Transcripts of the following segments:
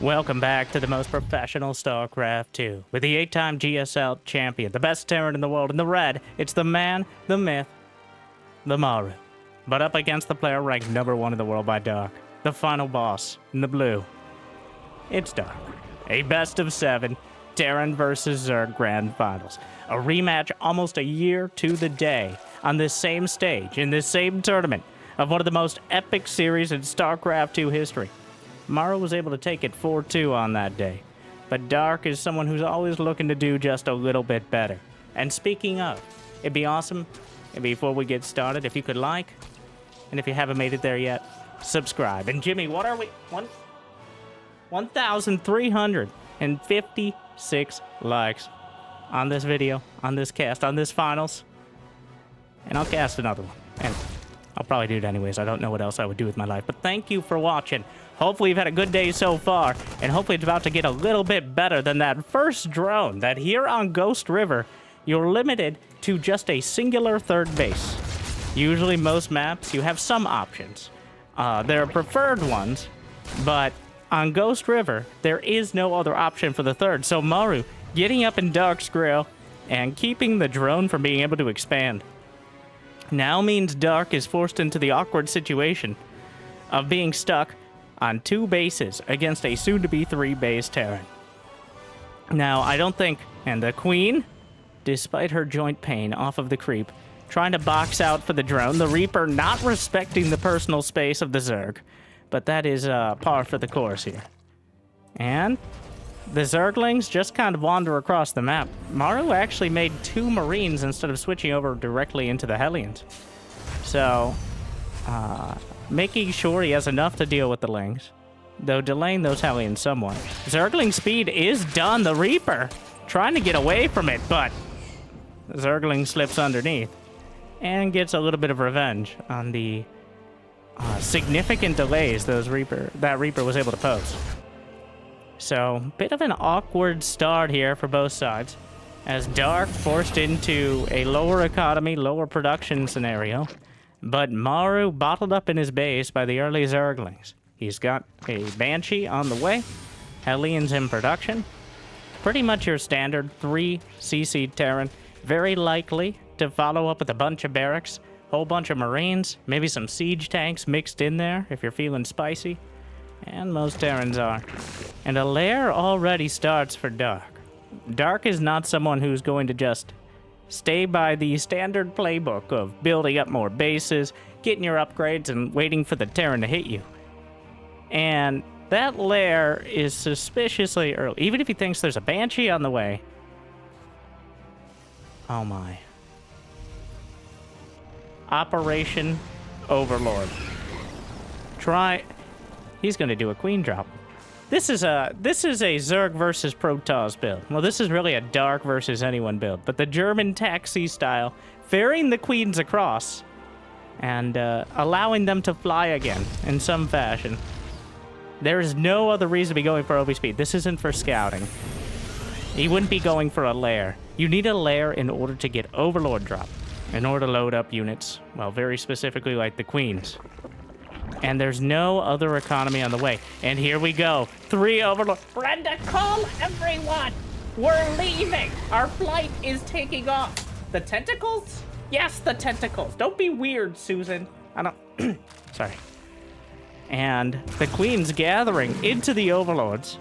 Welcome back to the most professional StarCraft 2. With the 8-time GSL champion, the best Terran in the world. In the red, it's the man, the myth, the Maru. But up against the player ranked #1 in the world by Dark. The final boss, in the blue. It's Dark. A best of 7, Terran versus Zerg Grand Finals. A rematch almost a year to the day on this same stage, in this same tournament, of one of the most epic series in StarCraft 2 history. Maru was able to take it 4-2 on that day, but Dark is someone who's always looking to do just a little bit better. And speaking of, it'd be awesome, before we get started, if you could like, and if you haven't made it there yet, subscribe. And Jimmy, what are we? 1,356 likes on this video, on this cast, on this finals. And I'll cast another one. And I'll probably do it anyways. I don't know what else I would do with my life. But thank you for watching. Hopefully you've had a good day so far. And hopefully it's about to get a little bit better than that first drone. That here on Ghost River, you're limited to just a singular third base. Usually most maps, you have some options. There are preferred ones. But on Ghost River, there is no other option for the third. So Maru getting up in Dark's grill and keeping the drone from being able to expand now means Dark is forced into the awkward situation of being stuck on 2 bases against a soon-to-be 3-base Terran. Now, I don't think... And the Queen, despite her joint pain off of the creep, trying to box out for the drone. The Reaper not respecting the personal space of the Zerg. But that is par for the course here. And the Zerglings just kind of wander across the map. Maru actually made 2 Marines instead of switching over directly into the Hellions. So, making sure he has enough to deal with the Lings, though delaying those Hellions somewhat. Zergling speed is done. The Reaper trying to get away from it, but Zergling slips underneath and gets a little bit of revenge on the significant delays that Reaper was able to pose. So, bit of an awkward start here for both sides, as Dark forced into a lower economy, lower production scenario, but Maru bottled up in his base by the early Zerglings. He's got a Banshee on the way, Hellions in production, pretty much your standard 3 CC Terran, very likely to follow up with a bunch of barracks, whole bunch of Marines, maybe some siege tanks mixed in there if you're feeling spicy. And most Terrans are. And a lair already starts for Dark. Dark is not someone who's going to just stay by the standard playbook of building up more bases, getting your upgrades, and waiting for the Terran to hit you. And that lair is suspiciously early. Even if he thinks there's a Banshee on the way. Oh my. Operation Overlord. He's going to do a Queen drop. This is a Zerg versus Protoss build. Well, this is really a Dark versus anyone build. But the German taxi style, ferrying the Queens across and allowing them to fly again in some fashion. There is no other reason to be going for OB speed. This isn't for scouting. He wouldn't be going for a lair. You need a lair in order to get Overlord drop. In order to load up units. Well, very specifically like the Queens. And there's no other economy on the way. And here we go. 3 Overlord. Brenda, call everyone! We're leaving! Our flight is taking off. The tentacles? Yes, the tentacles. Don't be weird, Susan. I don't... Sorry. And the Queen's gathering into the Overlords.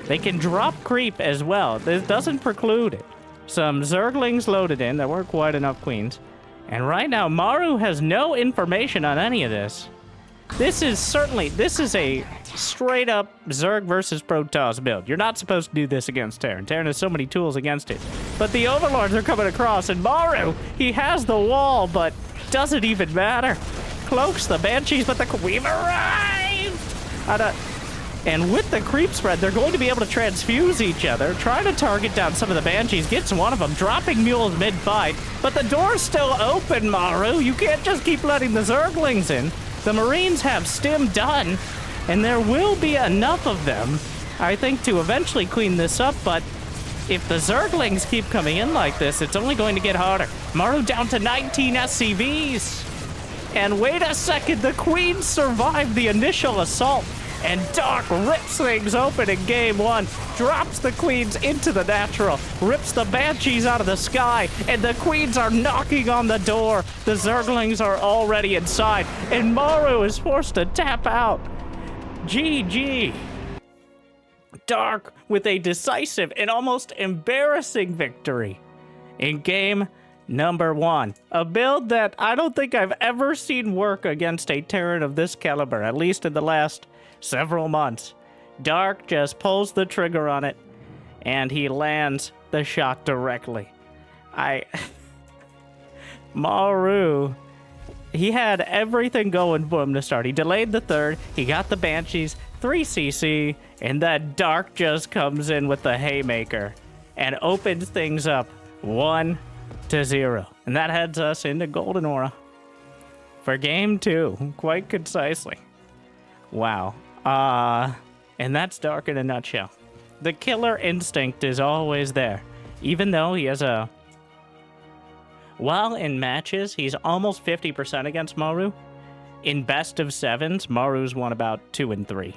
They can drop creep as well. This doesn't preclude it. Some Zerglings loaded in. There weren't quite enough Queens. And right now, Maru has no information on any of this. This is a straight-up Zerg versus Protoss build. You're not supposed to do this against Terran. Terran has so many tools against it. But the Overlords are coming across, and Maru, he has the wall, but doesn't even matter. Cloaks the Banshees, but we've arrived! And with the creep spread, they're going to be able to transfuse each other, trying to target down some of the Banshees, gets one of them, dropping mules mid-fight, but the door's still open, Maru. You can't just keep letting the Zerglings in. The Marines have stim done, and there will be enough of them, I think, to eventually clean this up, but if the Zerglings keep coming in like this, it's only going to get harder. Maru down to 19 SCVs. And wait a second, the Queen survived the initial assault. And Dark rips things open in game one, drops the queens into the natural, rips the banshees out of the sky, and the queens are knocking on the door. The Zerglings are already inside, and Maru is forced to tap out. GG. Dark with a decisive and almost embarrassing victory in game number one. A build that I don't think I've ever seen work against a Terran of this caliber, at least in the last several months. Dark just pulls the trigger on it, and he lands the shot directly. Maru, he had everything going for him to start. He delayed the third, he got the Banshees, 3 CC, and then Dark just comes in with the haymaker and opens things up 1-0. And that heads us into Golden Aura for game two, quite concisely. Wow. And that's Dark in a nutshell. The killer instinct is always there. Even though he has a... While in matches, he's almost 50% against Maru. In best of sevens, Maru's won about 2 and 3.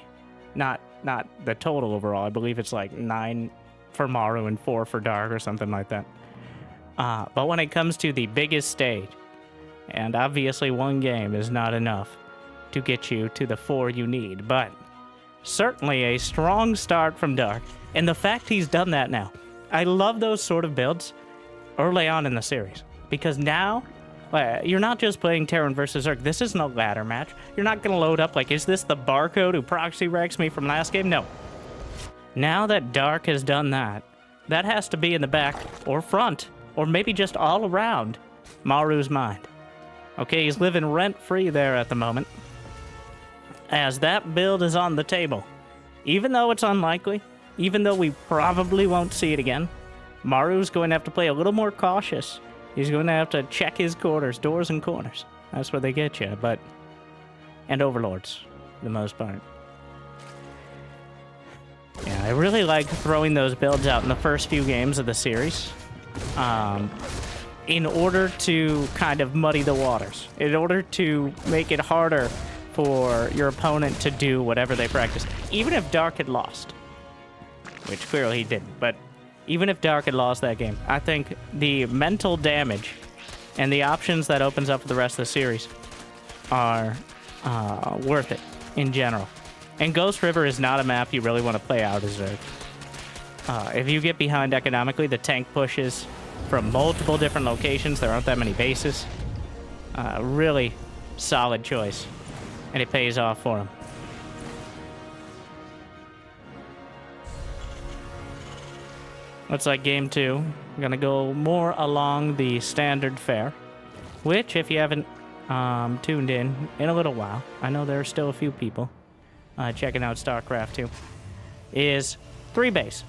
Not the total overall. I believe it's like 9 for Maru and 4 for Dark or something like that. But when it comes to the biggest stage, and obviously one game is not enough to get you to the 4 you need, but certainly a strong start from Dark. And the fact he's done that now, I love those sort of builds early on in the series, because now you're not just playing Terran versus Zerg. This isn't a ladder match. You're not going to load up like, is this the barcode who proxy wrecks me from last game? No. Now that Dark has done that, that has to be in the back or front, or maybe just all around Maru's mind. Okay, he's living rent-free there at the moment, as that build is on the table. Even though it's unlikely, even though we probably won't see it again, Maru's going to have to play a little more cautious. He's going to have to check his corners, doors and corners. That's where they get you, but... And overlords, for the most part. Yeah, I really like throwing those builds out in the first few games of the series. In order to kind of muddy the waters. In order to make it harder for your opponent to do whatever they practice. Even if Dark had lost. Which clearly he didn't, but even if Dark had lost that game, I think the mental damage and the options that opens up for the rest of the series are worth it in general. And Ghost River is not a map you really want to play out as Zerg. If you get behind economically, the tank pushes from multiple different locations. There aren't that many bases. Really solid choice. And it pays off for him. Looks like game two. I'm gonna go more along the standard fare, which, if you haven't tuned in a little while, I know there are still a few people checking out StarCraft 2, is 3 bases.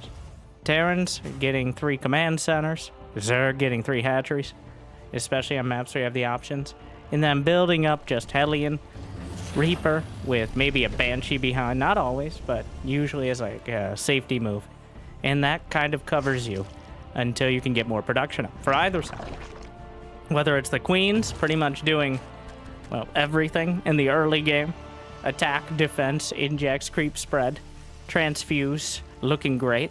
Terrans getting 3 command centers, Zerg getting 3 hatcheries, especially on maps where you have the options, and then building up just Hellion, Reaper with maybe a Banshee behind, not always, but usually as like a safety move. And that kind of covers you until you can get more production up for either side. Whether it's the Queens pretty much doing, well, everything in the early game. Attack, defense, injects, creep, spread, transfuse, looking great.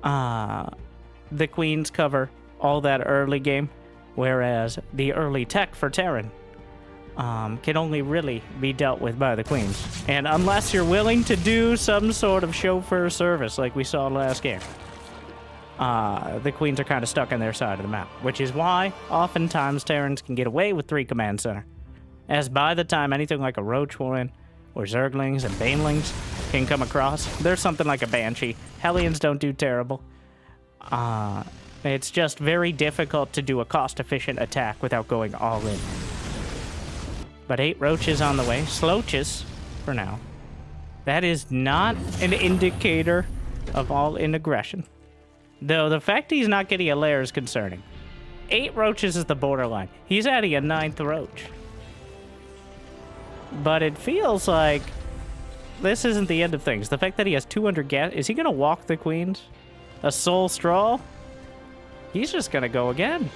The Queens cover all that early game, whereas the early tech for Terran can only really be dealt with by the Queens. And unless you're willing to do some sort of chauffeur service like we saw last game, the Queens are kind of stuck on their side of the map, which is why oftentimes Terrans can get away with 3 command center, as by the time anything like a Roach Warren or Zerglings and Banelings can come across, there's something like a Banshee. Hellions don't do terrible. It's just very difficult to do a cost-efficient attack without going all in. But 8 Roaches on the way. Sloaches, for now. That is not an indicator of all-in aggression. Though the fact he's not getting a lair is concerning. 8 Roaches is the borderline. He's adding a 9th Roach. But it feels like this isn't the end of things. The fact that he has 200 gas... Is he going to walk the Queens? A Soul Straw? He's just going to go again.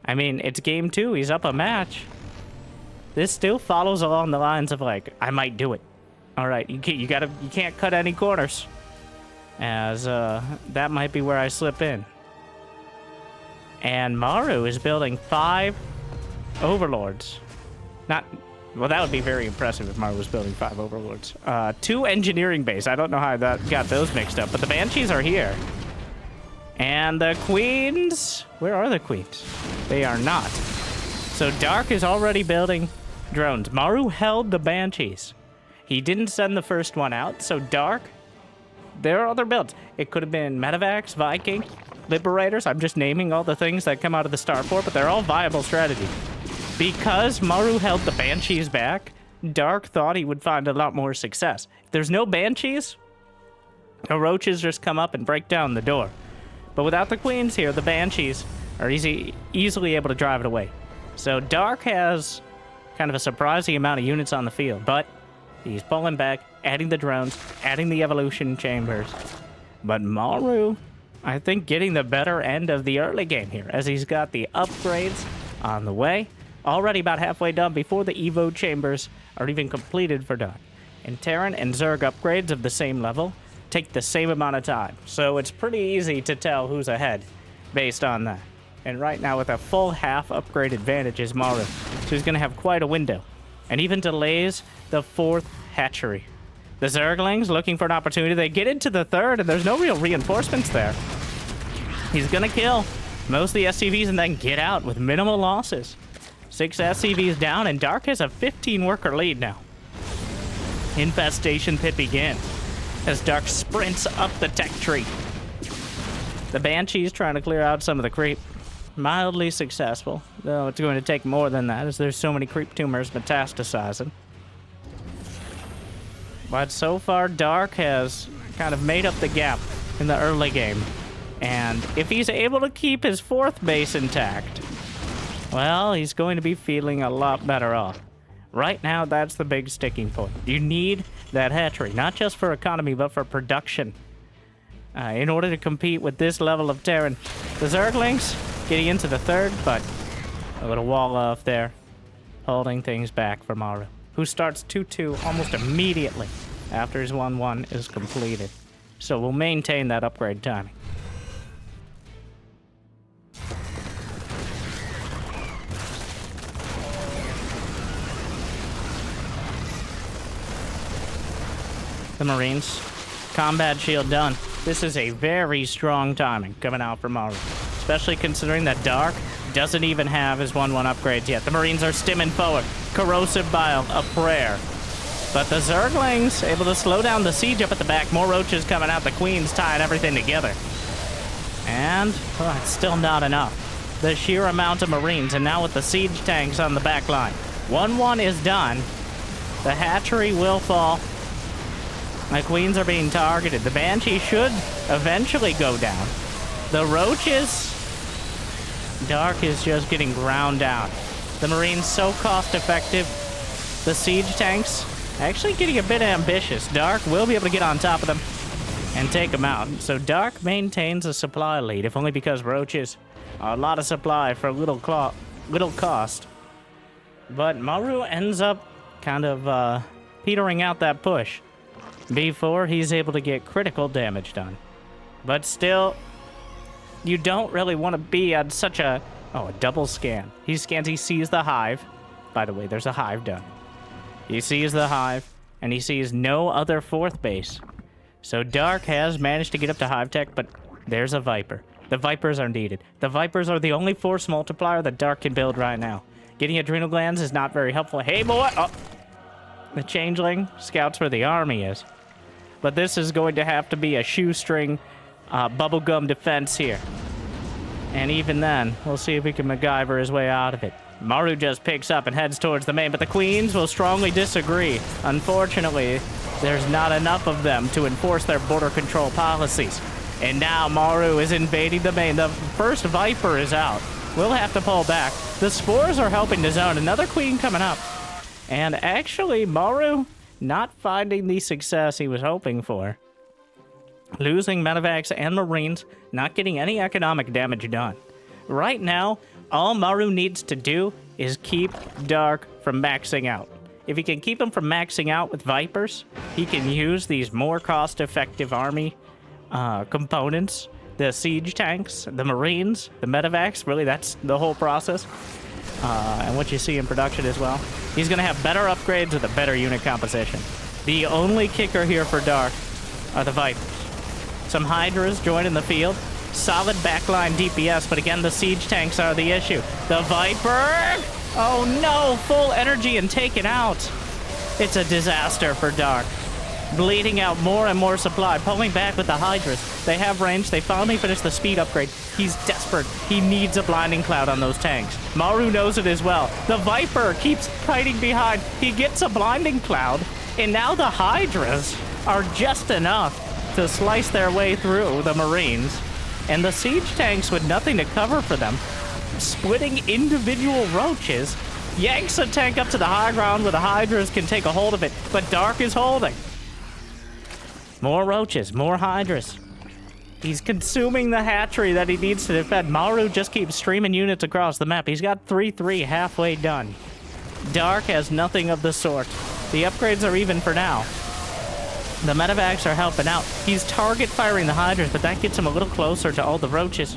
I mean, it's game 2. He's up a match. This still follows along the lines of, like, I might do it. All right, you can't cut any corners, as that might be where I slip in. And Maru is building 5 overlords. Well, that would be very impressive if Maru was building 5 overlords. 2 engineering base. I don't know how that got those mixed up, but the Banshees are here. And the queens, where are the queens? They are not. So Dark is already building drones. Maru held the Banshees. He didn't send the first one out, so Dark, there are other builds. It could have been Medivacs, Viking, Liberators. I'm just naming all the things that come out of the starport, but they're all viable strategies. Because Maru held the Banshees back, Dark thought he would find a lot more success. If there's no Banshees, the Roaches just come up and break down the door. But without the Queens here, the Banshees are easily able to drive it away. So Dark has kind of a surprising amount of units on the field, but he's pulling back, adding the drones, adding the evolution chambers. But Maru, I think, getting the better end of the early game here, as he's got the upgrades on the way. Already about halfway done before the Evo chambers are even completed for Dark. And Terran and Zerg upgrades of the same level take the same amount of time. So it's pretty easy to tell who's ahead based on that. And right now with a full half upgrade advantage is Maru. So he's going to have quite a window. And even delays the 4th hatchery. The Zerglings looking for an opportunity. They get into the 3rd and there's no real reinforcements there. He's going to kill most of the SCVs and then get out with minimal losses. 6 SCVs down, and Dark has a 15-worker lead now. Infestation pit begins as Dark sprints up the tech tree. The Banshee's trying to clear out some of the creep. Mildly successful, though it's going to take more than that, as there's so many creep tumors metastasizing. But so far, Dark has kind of made up the gap in the early game. And if he's able to keep his 4th base intact, well, he's going to be feeling a lot better off. Right now, that's the big sticking point. You need that hatchery, not just for economy, but for production. In order to compete with this level of Terran. The Zerglings getting into the 3rd, but a little wall off there, holding things back for Maru, who starts 2-2 almost immediately after his 1-1 is completed. So we'll maintain that upgrade timing. The Marines. Combat shield done. This is a very strong timing coming out from Maru, especially considering that Dark doesn't even have his 1-1 upgrades yet. The Marines are stimming forward. Corrosive Bile, a prayer. But the Zerglings able to slow down the siege up at the back. More Roaches coming out. The Queens tying everything together. And, well, it's still not enough. The sheer amount of Marines, and now with the siege tanks on the back line. 1-1 is done. The hatchery will fall. My Queens are being targeted. The Banshee should eventually go down. The Roaches, Dark is just getting ground down. The Marines so cost effective. The siege tanks actually getting a bit ambitious. Dark will be able to get on top of them and take them out. So Dark maintains a supply lead, if only because Roaches are a lot of supply for little cost. But Maru ends up kind of petering out that push before he's able to get critical damage done. But still, you don't really want to be on such a... Oh, a double scan. He scans, he sees the hive. By the way, there's a hive done. He sees the hive, and he sees no other 4th base. So Dark has managed to get up to hive tech, but there's a Viper. The Vipers are needed. The Vipers are the only force multiplier that Dark can build right now. Getting adrenal glands is not very helpful. Hey, boy! Oh. The Changeling scouts where the army is. But this is going to have to be a shoestring bubblegum defense here. And even then, we'll see if we can MacGyver his way out of it. Maru just picks up and heads towards the main, but the Queens will strongly disagree. Unfortunately, there's not enough of them to enforce their border control policies. And now Maru is invading the main. The first Viper is out. We'll have to pull back. The Spores are helping to zone. Another Queen coming up. And actually, Maru not finding the success he was hoping for. Losing Medivacs and Marines, not getting any economic damage done. Right now, all Maru needs to do is keep Dark from maxing out. If he can keep them from maxing out with Vipers, he can use these more cost-effective army components. The siege tanks, the Marines, the medevacs, really that's the whole process. And what you see in production as well. He's going to have better upgrades with a better unit composition. The only kicker here for Dark are the Vipers. Some Hydras join in the field. Solid backline DPS, but again, the siege tanks are the issue. The Viper! Oh no, full energy and taken out. It's a disaster for Dark. Bleeding out more and more supply, pulling back with the Hydras. They have range, they finally finished the speed upgrade. He's desperate. He needs a blinding cloud on those tanks. Maru knows it as well. The Viper keeps fighting behind. He gets a blinding cloud, and now the Hydras are just enough to slice their way through the Marines. And the siege tanks with nothing to cover for them, splitting individual roaches, yanks a tank up to the high ground where the Hydras can take a hold of it, but Dark is holding. More roaches, more Hydras. He's consuming the hatchery that he needs to defend. Maru just keeps streaming units across the map. He's got 3-3 halfway done. Dark has nothing of the sort. The upgrades are even for now. The medevacs are helping out. He's target firing the Hydras, but that gets him a little closer to all the roaches.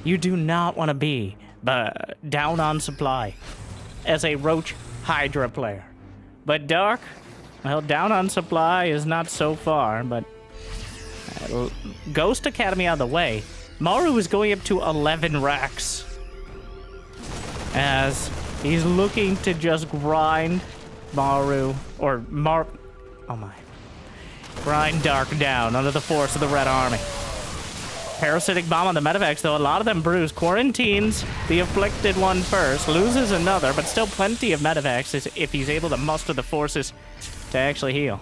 You do not want to be down on supply as a Roach Hydra player. But Dark, well, down on supply is not so far, but Ghost Academy out of the way. Maru is going up to 11 racks as he's looking to just grind Maru, or oh my. Grind Dark down under the force of the Red Army. Parasitic Bomb on the medevacs, though. A lot of them bruised. Quarantines the afflicted one first. Loses another, but still plenty of medevacs if he's able to muster the forces to actually heal.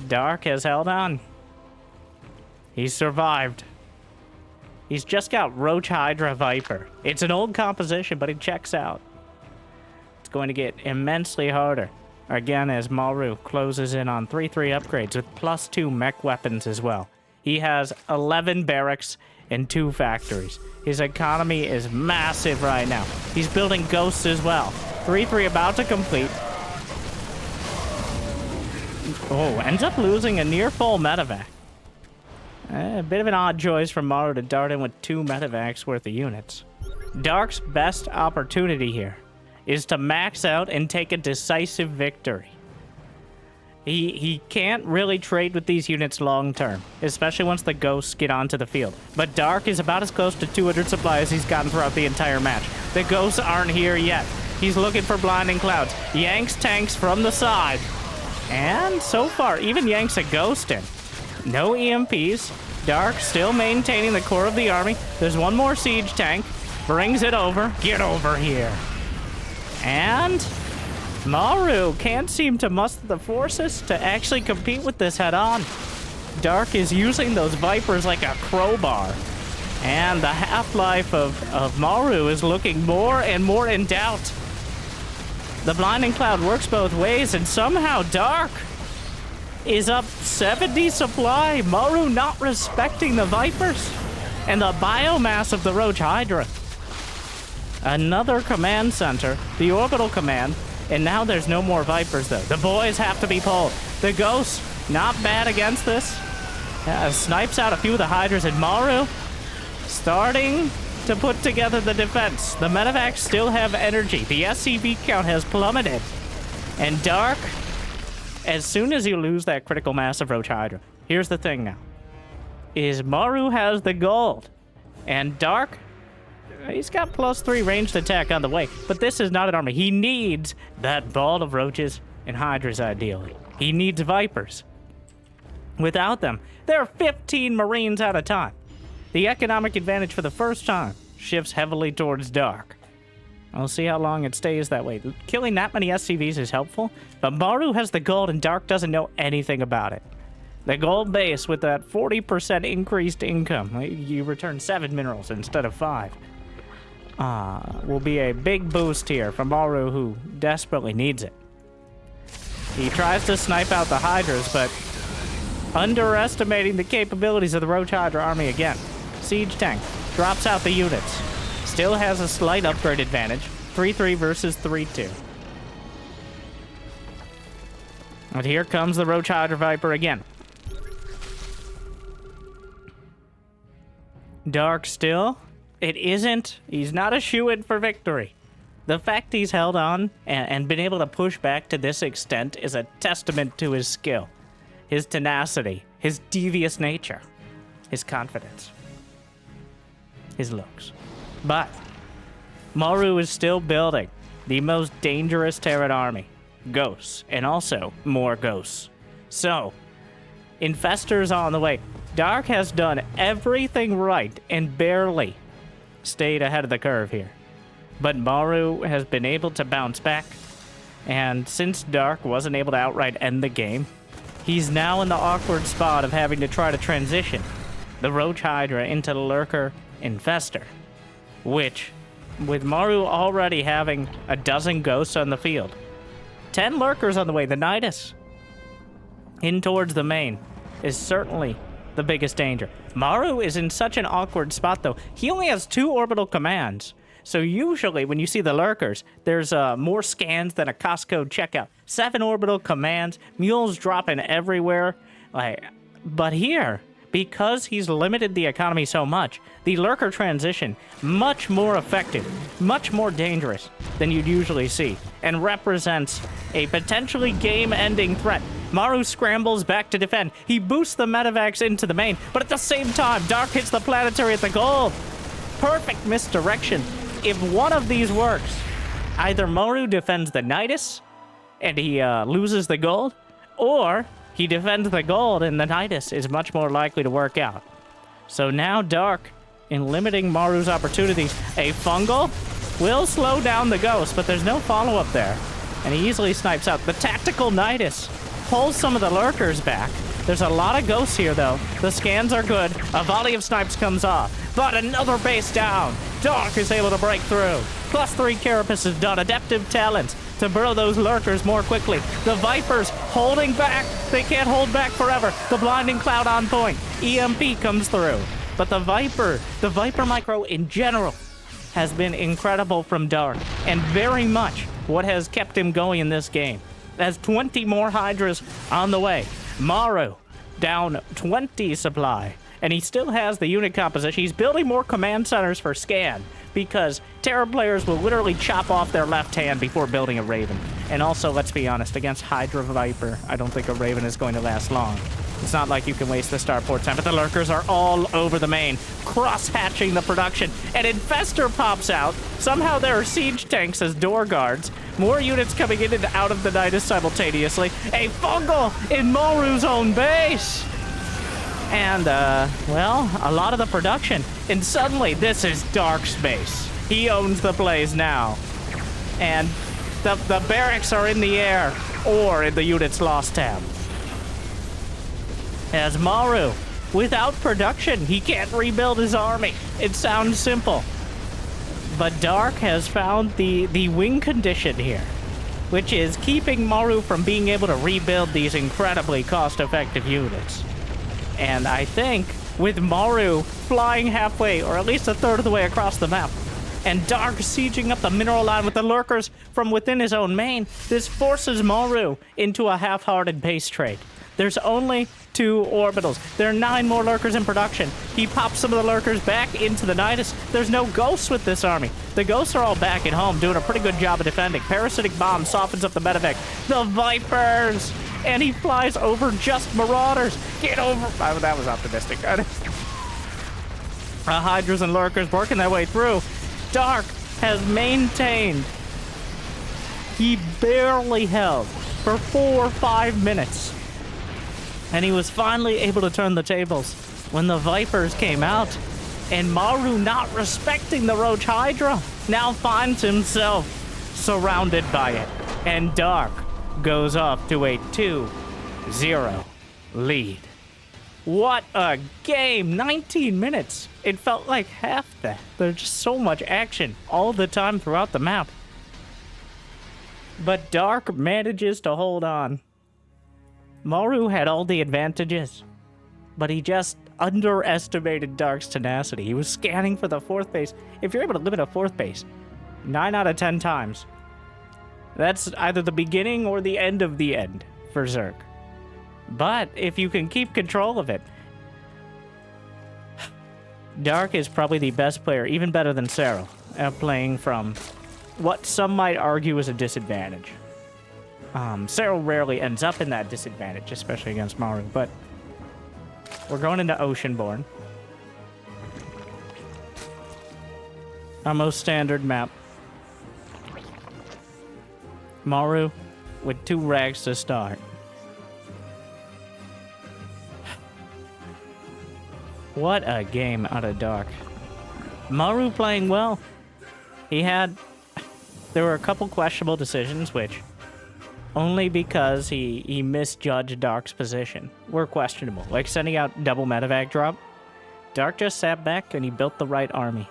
Dark has held on. He's survived. He's just got Roach Hydra Viper. It's an old composition, but it checks out. It's going to get immensely harder. Again, as Maru closes in on 3-3 upgrades with +2 mech weapons as well. He has 11 barracks and 2 factories. His economy is massive right now. He's building ghosts as well. 3-3 about to complete. Oh, ends up losing a near full medevac. A bit of an odd choice from Maru to dart in with 2 medevacs worth of units. Dark's best opportunity here is to max out and take a decisive victory. He can't really trade with these units long term, especially once the ghosts get onto the field. But Dark is about as close to 200 supply as he's gotten throughout the entire match. The ghosts aren't here yet. He's looking for blinding clouds. Yanks tanks from the side. And so far, even yanks a ghost in. No EMPs. Dark still maintaining the core of the army. There's one more siege tank. Brings it over. Get over here. And Maru can't seem to muster the forces to actually compete with this head-on. Dark is using those Vipers like a crowbar. And the half-life of Maru is looking more and more in doubt. The Blinding Cloud works both ways, and somehow Dark is up 70 supply. Maru not respecting the Vipers and the biomass of the Roach Hydra. Another command center, the orbital command, and now there's no more Vipers, though. The boys have to be pulled. The Ghosts, not bad against this. Snipes out a few of the Hydras, and Maru starting to put together the defense. The medevacs still have energy. The SCV count has plummeted. And Dark, as soon as you lose that critical mass of Roach Hydra, here's the thing now, is Maru has the gold. And Dark, he's got +3 ranged attack on the way, but this is not an army. He needs that ball of roaches and Hydras, ideally. He needs Vipers. Without them, there are 15 Marines at a time. The economic advantage for the first time shifts heavily towards Dark. We'll see how long it stays that way. Killing that many SCVs is helpful, but Maru has the gold and Dark doesn't know anything about it. The gold base with that 40% increased income, you return 7 minerals instead of 5. Will be a big boost here for Maru, who desperately needs it. He tries to snipe out the Hydras, but underestimating the capabilities of the Roach Hydra army again. Siege tank drops out the units. Still has a slight upgrade advantage. 3-3 versus 3-2. And here comes the Roach Hydra Viper again. Dark still. It isn't. He's not a shoo-in for victory. The fact he's held on and been able to push back to this extent is a testament to his skill, his tenacity, his devious nature, his confidence, his looks. But Maru is still building the most dangerous Terran army. Ghosts, and also more ghosts. So, Infestors on the way. Dark has done everything right and barely stayed ahead of the curve here. But Maru has been able to bounce back, and since Dark wasn't able to outright end the game, he's now in the awkward spot of having to try to transition the Roach Hydra into Lurker Infestor, which, with Maru already having a dozen ghosts on the field, 10 Lurkers on the way, the Nidus in towards the main is certainly the biggest danger. Maru is in such an awkward spot, though. He only has 2 orbital commands. So usually when you see the Lurkers, there's more scans than a Costco checkout. 7 orbital commands, mules dropping everywhere. But here, because he's limited the economy so much, the Lurker transition, much more effective, much more dangerous than you'd usually see, and represents a potentially game-ending threat. Maru scrambles back to defend. He boosts the medevacs into the main, but at the same time, Dark hits the planetary at the gold. Perfect misdirection. If one of these works, either Maru defends the Nidus, and he loses the gold, or he defends the gold and the Nidus is much more likely to work out. So now Dark, in limiting Maru's opportunities, a fungal will slow down the ghost, but there's no follow-up there. And he easily snipes out. The tactical Nidus pulls some of the Lurkers back. There's a lot of ghosts here, though. The scans are good. A volley of snipes comes off. But another base down. Dark is able to break through. +3 Carapace is done. Adaptive talents to burrow those Lurkers more quickly. The Vipers holding back. They can't hold back forever. The Blinding Cloud on point. EMP comes through. But the Viper micro in general, has been incredible from Dark, and very much what has kept him going in this game. Has 20 more Hydras on the way. Maru down 20 supply, and he still has the unit composition. He's building more command centers for scan, because Terra players will literally chop off their left hand before building a Raven. And also, let's be honest, against Hydra Viper, I don't think a Raven is going to last long. It's not like you can waste the starport time, but the Lurkers are all over the main, cross-hatching the production. An Infestor pops out. Somehow there are siege tanks as door guards. More units coming in and out of the Nidus simultaneously. A fungal in Maru's own base! And, well, a lot of the production. And suddenly, this is Dark space. He owns the place now. And the barracks are in the air, or in the unit's lost tab. As Maru, without production, he can't rebuild his army. It sounds simple. But Dark has found the win condition here, which is keeping Maru from being able to rebuild these incredibly cost-effective units. And I think with Maru flying halfway, or at least a third of the way across the map, and Dark sieging up the mineral line with the Lurkers from within his own main, this forces Maru into a half-hearted base trade. There's only 2 orbitals. There are 9 more Lurkers in production. He pops some of the Lurkers back into the Nidus. There's no ghosts with this army. The ghosts are all back at home, doing a pretty good job of defending. Parasitic Bomb softens up the medevac. The Vipers! And he flies over just Marauders. Get over... Oh, that was optimistic. Hydras and Lurkers working their way through. Dark has maintained. He barely held for 4 or 5 minutes. And he was finally able to turn the tables when the Vipers came out. And Maru, not respecting the Roach Hydra, now finds himself surrounded by it. And Dark goes off to a 2-0 lead. What a game! 19 minutes! It felt like half that. There's just so much action all the time throughout the map. But Dark manages to hold on. Maru had all the advantages, but he just underestimated Dark's tenacity. He was scanning for the 4th base. If you're able to limit a 4th base 9 out of 10 times, that's either the beginning or the end of the end for Zerg. But if you can keep control of it, Dark is probably the best player, even better than Cyril, at playing from what some might argue is a disadvantage. Cyril rarely ends up in that disadvantage, especially against Maru, but we're going into Oceanborn. Our most standard map. Maru with 2 rags to start. What a game out of Dark. Maru playing well. There were a couple questionable decisions, which only because he misjudged Dark's position were questionable. Like sending out double medevac drop. Dark just sat back and he built the right army.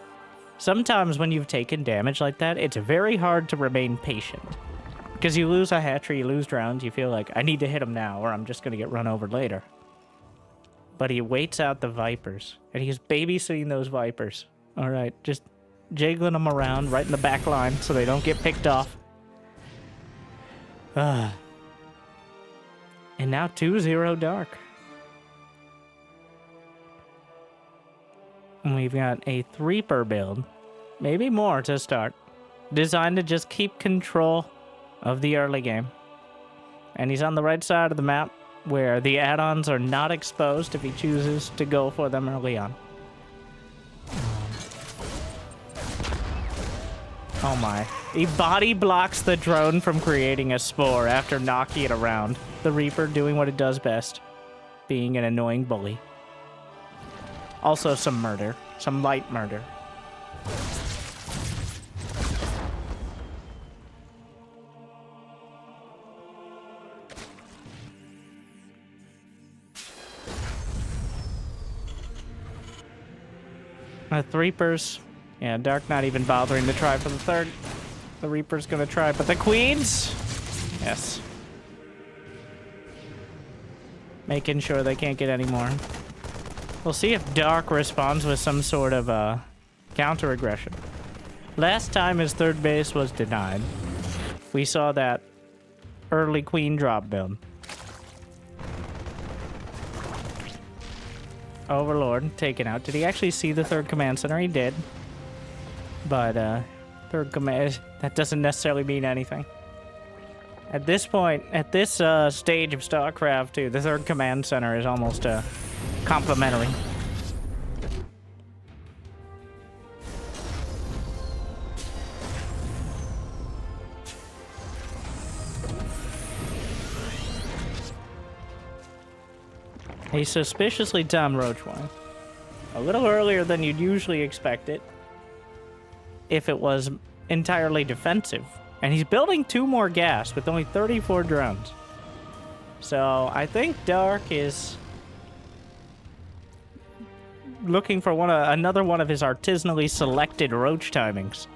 Sometimes when you've taken damage like that, it's very hard to remain patient. Because you lose a hatchery, you lose drones, you feel like, I need to hit him now or I'm just going to get run over later. But he waits out the Vipers, and he's babysitting those Vipers. All right, just jiggling them around right in the back line so they don't get picked off. And now 2-0 Dark. And we've got a 3-per build, maybe more to start, designed to just keep control of the early game. And he's on the right side of the map, where the add-ons are not exposed if he chooses to go for them early on. Oh my. He body blocks the drone from creating a spore after knocking it around. The Reaper doing what it does best, being an annoying bully. Also some murder. Some light murder. The Reapers. Yeah, Dark not even bothering to try for the 3rd. The Reaper's gonna try, but the Queens? Yes. Making sure they can't get any more. We'll see if Dark responds with some sort of counter-aggression. Last time his 3rd base was denied, we saw that early Queen drop build. Overlord taken out. Did he actually see the 3rd command center? He did. But 3rd command, that doesn't necessarily mean anything. At this point, at this stage of StarCraft 2, the 3rd command center is almost complimentary. A suspiciously timed roach one. A little earlier than you'd usually expect it, if it was entirely defensive. And he's building 2 more gas with only 34 drones. So I think Dark is looking for another one of his artisanally selected roach timings.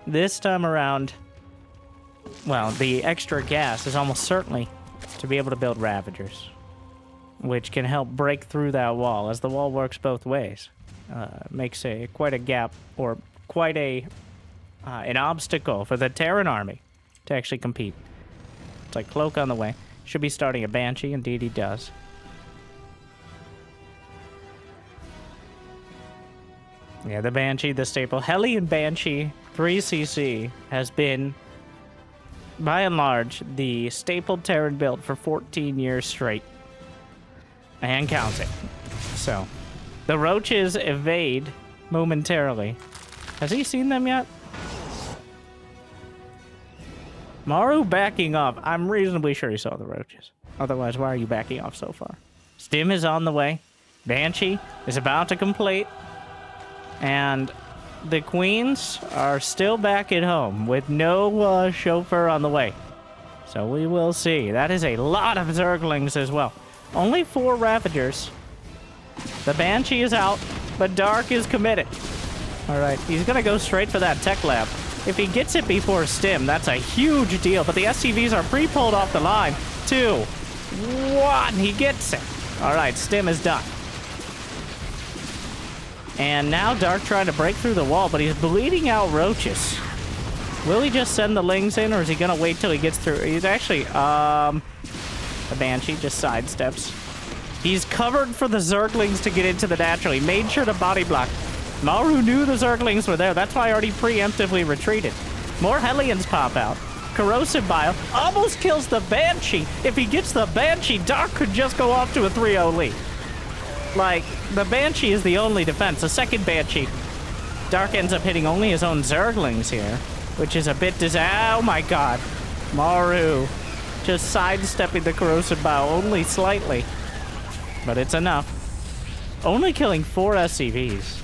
This time around, well, the extra gas is almost certainly to be able to build Ravagers, which can help break through that wall, as the wall works both ways. Makes quite a gap, or quite an obstacle for the Terran army to actually compete. It's like Cloak on the way. Should be starting a Banshee, indeed he does. Yeah, the Banshee, the staple. Hellion Banshee 3cc has been, by and large, the staple Terran build for 14 years straight. And counting. So, the roaches evade momentarily. Has he seen them yet? Maru backing off. I'm reasonably sure he saw the roaches. Otherwise, why are you backing off so far? Stim is on the way. Banshee is about to complete. And the Queens are still back at home with no chauffeur on the way. So we will see. That is a lot of Zerglings as well. Only 4 Ravagers. The Banshee is out, but Dark is committed. Alright, he's gonna go straight for that tech lab. If he gets it before Stim, that's a huge deal. But the SCVs are pre-pulled off the line. 2, 1, he gets it. Alright, Stim is done. And now Dark trying to break through the wall, but he's bleeding out roaches. Will he just send the Lings in, or is he gonna wait till he gets through? He's actually, the Banshee just sidesteps. He's covered for the Zerglings to get into the natural. He made sure to body block. Maru knew the Zerglings were there. That's why I already preemptively retreated. More Hellions pop out. Corrosive Bile almost kills the Banshee. If he gets the Banshee, Dark could just go off to a 3-0 lead. Like, the Banshee is the only defense. The second Banshee, Dark ends up hitting only his own Zerglings here, which is a bit oh my god. Maru just sidestepping the Corrosive Bile only slightly. But it's enough. Only killing 4 SCVs.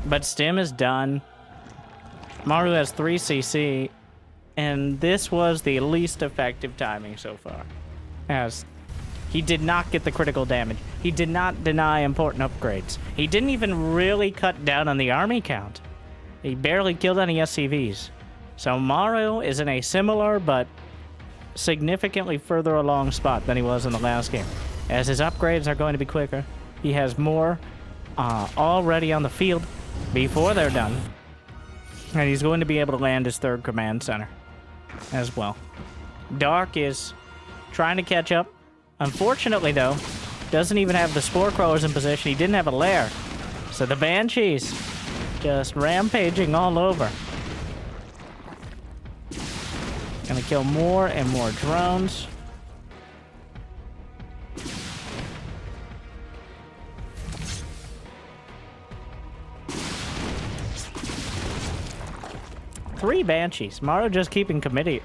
But Stim is done. Maru has 3 CC, and this was the least effective timing so far. As he did not get the critical damage. He did not deny important upgrades. He didn't even really cut down on the army count. He barely killed any SCVs. So Maru is in a similar but significantly further along spot than he was in the last game. As his upgrades are going to be quicker, he has more already on the field before they're done. And he's going to be able to land his 3rd command center as well. Dark is trying to catch up. Unfortunately, though, doesn't even have the Spore Crawlers in position. He didn't have a lair. So the Banshees just rampaging all over. Gonna kill more and more drones. Three Banshees. Maru just keeping committed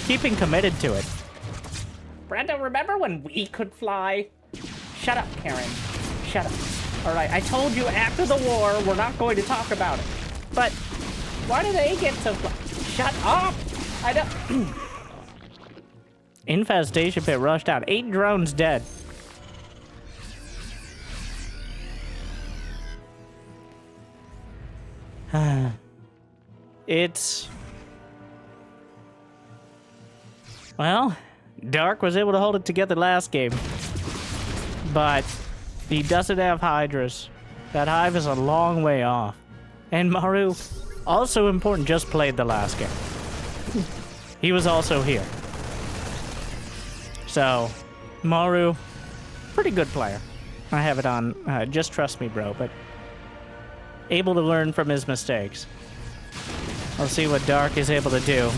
to it. Brenda, remember when we could fly? Shut up, Karen. Shut up. All right, I told you after the war we're not going to talk about it. But why do they get to fly? Shut up! I don't. Infestation pit rushed out. 8 drones dead. It's... Well, Dark was able to hold it together last game. But he doesn't have Hydras. That hive is a long way off. And Maru, also important, just played the last game. He was also here. So, Maru, pretty good player. I have it on, just trust me, bro, but able to learn from his mistakes. We'll see what Dark is able to do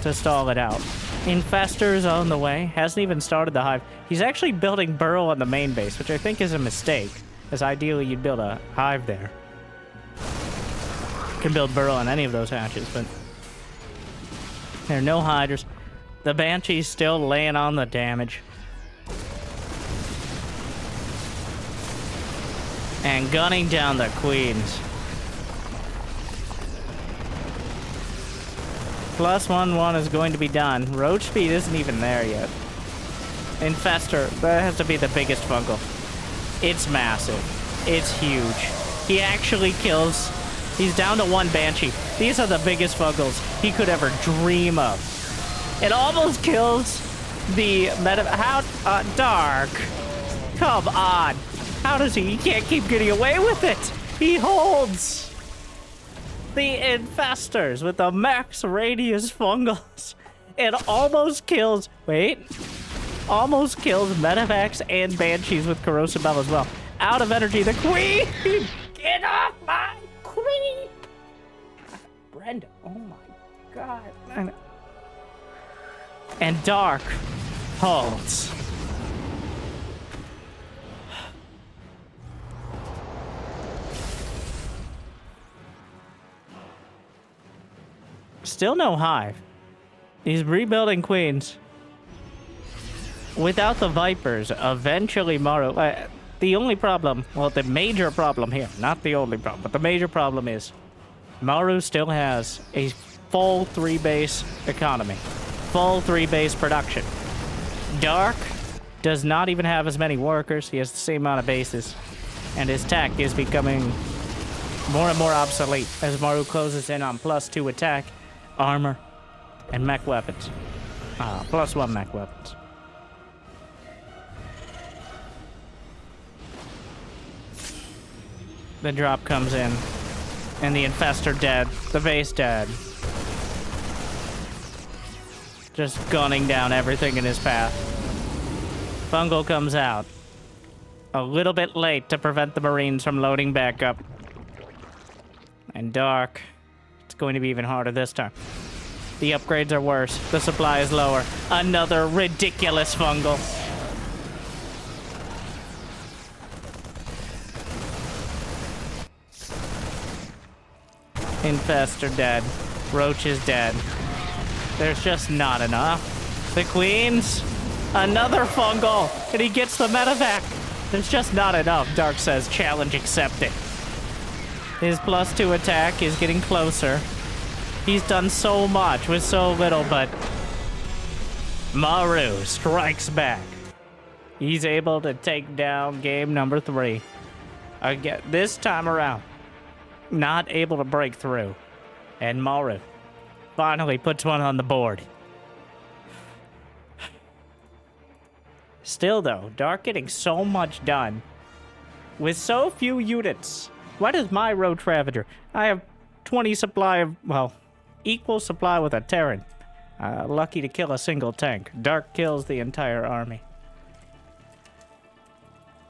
to stall it out. Infestor's on the way. Hasn't even started the hive. He's actually building burrow on the main base, which I think is a mistake, as ideally you'd build a hive there. You can build burrow on any of those hatches, but there are no hiders. The Banshee's still laying on the damage. And gunning down the queens. +1/1 is going to be done. Roach speed isn't even there yet. Infestor, that has to be the biggest fungal. It's massive. It's huge. He actually kills. He's down to 1 Banshee. These are the biggest fungals he could ever dream of. It almost kills the Dark. Come on. How does he? He can't keep getting away with it. He holds the infestors with the max radius fungals. It almost kills, almost kills Medivacs and Banshees with Corrosive Bell as well. Out of energy, the queen! Get off my queen! Brenda, oh my god. And Dark holds. Still no hive. He's rebuilding queens. Without the Vipers, eventually Maru... the only problem, well, the major problem here, not the only problem, but the major problem is Maru still has a full 3-base economy. Full 3-base production. Dark does not even have as many workers. He has the same amount of bases. And his tech is becoming more and more obsolete as Maru closes in on +2 attack, armor, and mech weapons. +1 mech weapons. The drop comes in. And the infestor dead. The base dead. Just gunning down everything in his path. Fungal comes out. A little bit late to prevent the Marines from loading back up. And Dark. It's going to be even harder this time. The upgrades are worse. The supply is lower. Another ridiculous Fungal. Infestor dead. Roach is dead. There's just not enough. The Queens. Another Fungal. And he gets the medevac. There's just not enough. Dark says challenge accepted. His +2 attack is getting closer. He's done so much with so little, but Maru strikes back. He's able to take down game number 3. Again, this time around, not able to break through. And Maru finally puts one on the board. Still, though, Dark getting so much done with so few units. What is my Roach Ravager? I have 20 supply of, well, equal supply with a Terran. Lucky to kill a single tank. Dark kills the entire army.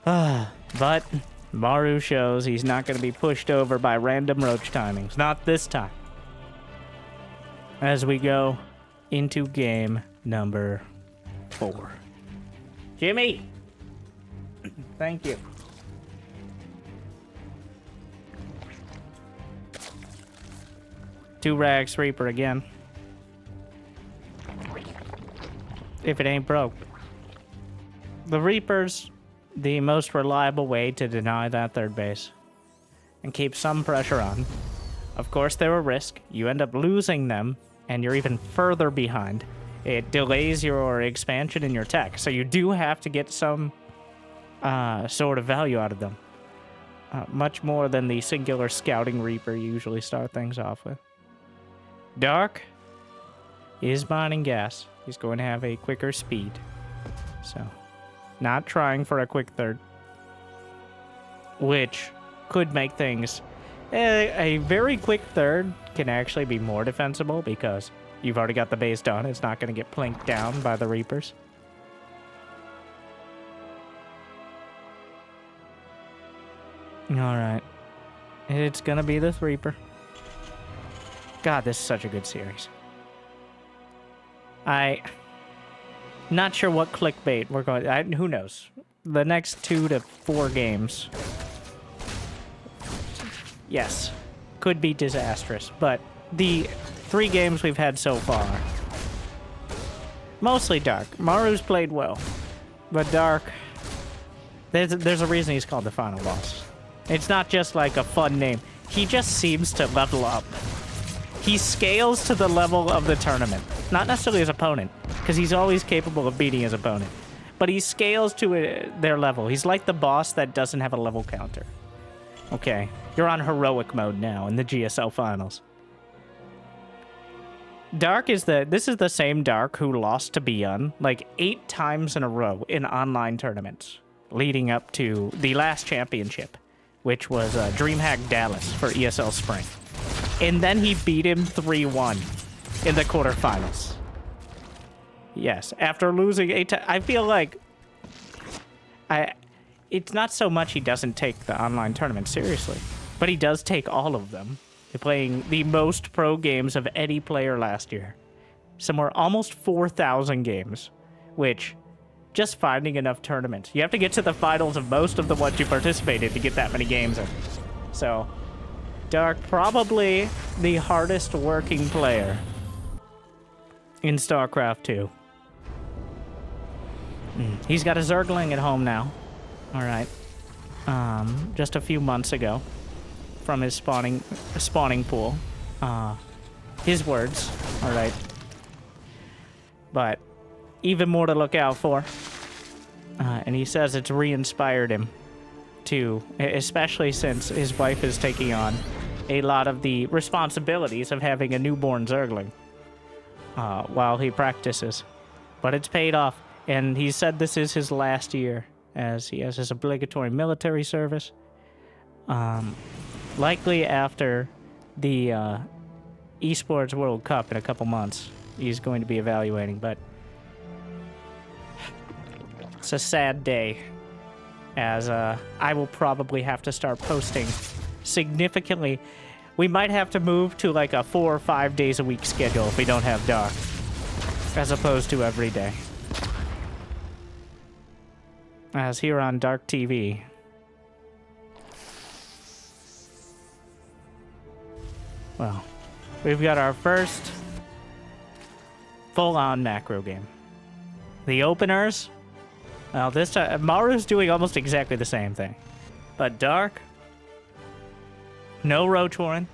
But Maru shows he's not going to be pushed over by random Roach timings. Not this time. As we go into game number 4. Jimmy! Thank you. Two Rags Reaper again. If it ain't broke. The Reaper's the most reliable way to deny that third base. And keep some pressure on. Of course, they're a risk. You end up losing them, and you're even further behind. It delays your expansion in your tech, so you do have to get some sort of value out of them. Much more than the singular Scouting Reaper you usually start things off with. Dark is mining gas. He's going to have a quicker speed. So, not trying for a quick third. Which could make things... A very quick third can actually be more defensible because you've already got the base done. It's not going to get plinked down by the Reapers. Alright. It's going to be the Reaper. God, this is such a good series. Not sure what clickbait we're going... who knows? The next 2 to 4 games... Yes. Could be disastrous, but the 3 games we've had so far... Mostly Dark. Maru's played well. But Dark... There's a reason he's called the final boss. It's not just like a fun name. He just seems to level up. He scales to the level of the tournament. Not necessarily his opponent, because he's always capable of beating his opponent. But he scales to their level. He's like the boss that doesn't have a level counter. Okay, you're on heroic mode now in the GSL finals. Dark is this is the same Dark who lost to Beyond like 8 times in a row in online tournaments, leading up to the last championship, which was DreamHack Dallas for ESL Spring. And then he beat him 3-1 in the quarterfinals. Yes, after losing 8 times. I feel like... It's not so much he doesn't take the online tournament seriously, but he does take all of them. He's playing the most pro games of any player last year. Somewhere almost 4,000 games, which... Just finding enough tournaments. You have to get to the finals of most of the ones you participated to get that many games in. So... Dark, probably the hardest working player in StarCraft 2. He's got a Zergling at home now. Alright. Just a few months ago. From his spawning pool. His words. Alright. But even more to look out for. And he says it's re-inspired him to, especially since his wife is taking on a lot of the responsibilities of having a newborn Zergling while he practices. But it's paid off, and he said this is his last year as he has his obligatory military service. Likely after the Esports World Cup in a couple months. He's going to be evaluating, but it's a sad day, as I will probably have to start posting significantly. We might have to move to like a 4 or 5 days a week schedule if we don't have Dark, as opposed to every day. As here on Dark TV, well, we've got our first full-on macro game. The openers, well, this time Maru's doing almost exactly the same thing, but Dark, no Roach Warren.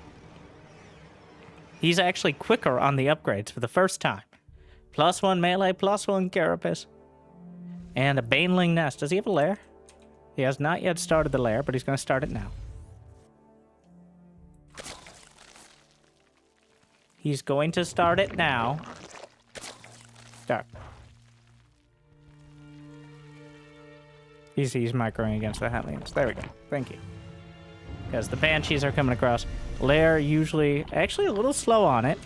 He's actually quicker on the upgrades for the first time. +1 melee, +1 carapace, and a Baneling Nest. Does he have a lair? He has not yet started the lair, but he's going to start it now. He's going to start it now. Dark. He's microing against the Hellions. There we go. Thank you. Because the Banshees are coming across. Lair usually actually a little slow on it,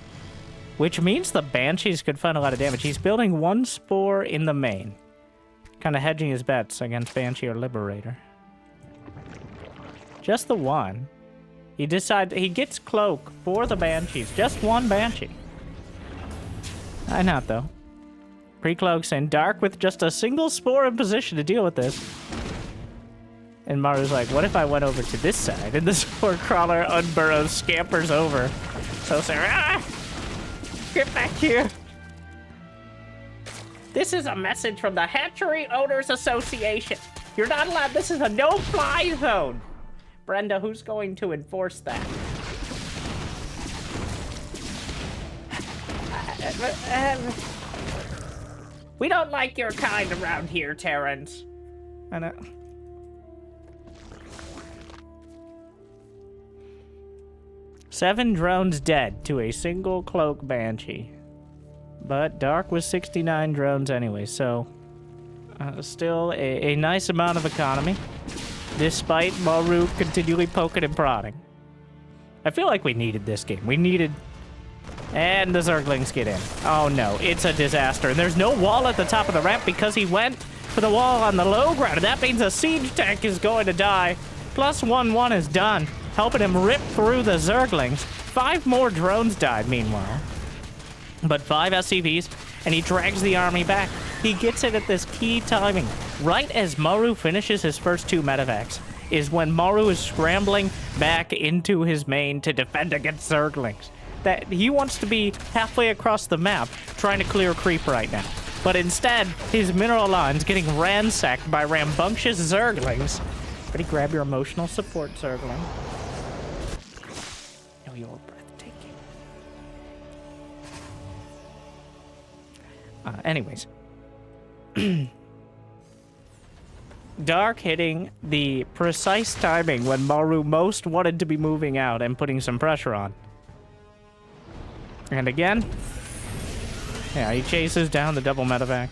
which means the Banshees could find a lot of damage. He's building 1 Spore in the main, kind of hedging his bets against Banshee or Liberator. Just the one. He decides he gets Cloak for the Banshees. Just 1 Banshee. Why not, though? Pre-Cloaks in. Dark with just a single Spore in position to deal with this. And Maru's like, what if I went over to this side? And the Spore Crawler unburrows, scampers over. So Sarah, get back here. This is a message from the Hatchery Owners Association. You're not allowed. This is a no-fly zone. Brenda, who's going to enforce that? We don't like your kind around here, Terrans. I know. Seven drones dead to a single Cloak Banshee. But Dark was 69 drones anyway, so still a nice amount of economy, despite Maru continually poking and prodding. I feel like we needed this game. We needed... And the Zerglings get in. Oh no, it's a disaster. And there's no wall at the top of the ramp because he went for the wall on the low ground. And that means a siege tank is going to die. +1/1 is done, helping him rip through the Zerglings. 5 more drones died meanwhile. But 5 SCVs, and he drags the army back. He gets it at this key timing. Right as Maru finishes his first 2 medevacs is when Maru is scrambling back into his main to defend against Zerglings. That he wants to be halfway across the map trying to clear creep right now. But instead, his mineral line's getting ransacked by rambunctious Zerglings. Ready, grab your emotional support, Zergling. No, you're breathtaking. Anyways. Dark hitting the precise timing when Maru most wanted to be moving out and putting some pressure on. And again, yeah, he chases down the double medevac.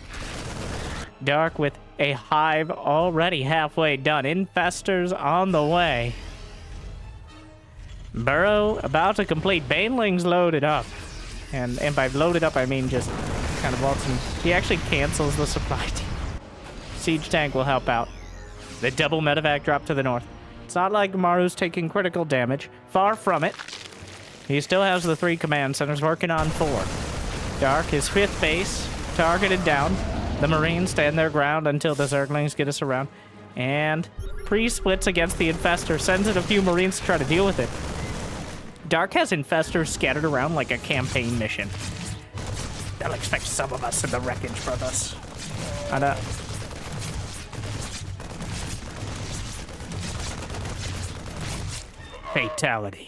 Dark with a hive already halfway done. Infestors on the way. Burrow about to complete. Banelings loaded up. And by loaded up, I mean just kind of waltzing. He actually cancels the supply team. Siege tank will help out. The double medevac drop to the north. It's not like Maru's taking critical damage. Far from it. He still has the 3 command centers, working on 4. Dark, his 5th base, targeted down. The Marines stand their ground until the Zerglings get us around. And pre-splits against the Infestor, sends in a few Marines to try to deal with it. Dark has Infestors scattered around like a campaign mission. They'll expect some of us in the wreckage for this. And, fatality.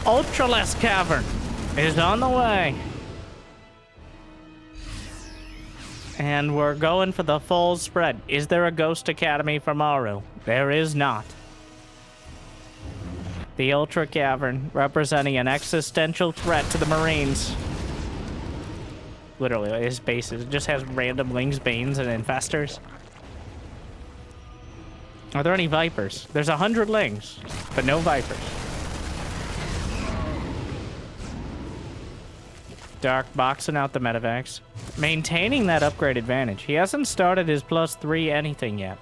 Ultraless Cavern is on the way. And we're going for the full spread. Is there a Ghost Academy for Maru? There is not. The Ultra Cavern representing an existential threat to the Marines. Literally, his base just has random Lings, Banes, and Infestors. Are there any Vipers? There's 100 Lings, but no Vipers. Dark boxing out the medevacs. Maintaining that upgrade advantage. He hasn't started his +3 anything yet.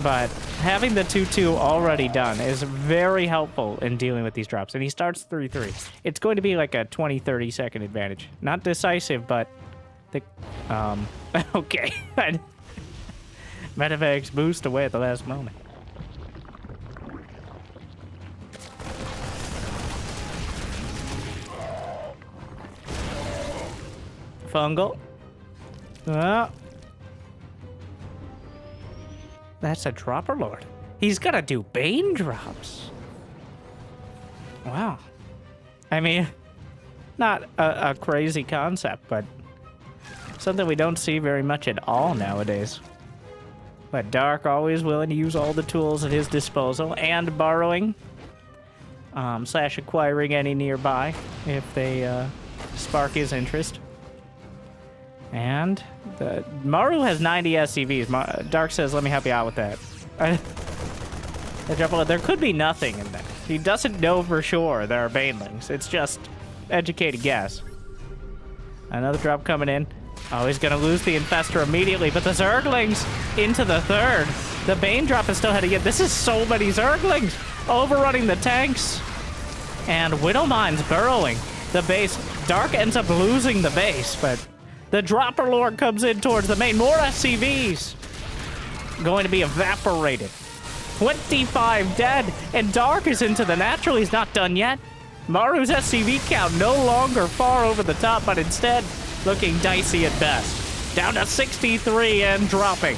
But having the 2-2 already done is very helpful in dealing with these drops. And he starts 3-3. It's going to be like a 20-30 second advantage. Not decisive, but... okay. Medevacs boost away at the last moment. Fungal. That's a dropper lord. He's gonna do Bane drops. Wow. I mean, not a crazy concept, but something we don't see very much at all nowadays. But Dark always willing to use all the tools at his disposal and borrowing / acquiring any nearby if they spark his interest. And Maru has 90 SCVs. Dark says, let me help you out with that. There could be nothing in that. He doesn't know for sure there are Banelings. It's just educated guess. Another drop coming in. Oh, he's going to lose the Infestor immediately, but the Zerglings into the third. The Bane drop is still heading in. This is so many Zerglings overrunning the tanks. And Widowmine's burrowing the base. Dark ends up losing the base, but... the Dropper Lord comes in towards the main. More SCVs going to be evaporated. 25 dead, and Dark is into the natural. He's not done yet. Maru's SCV count no longer far over the top, but instead looking dicey at best. Down to 63 and dropping.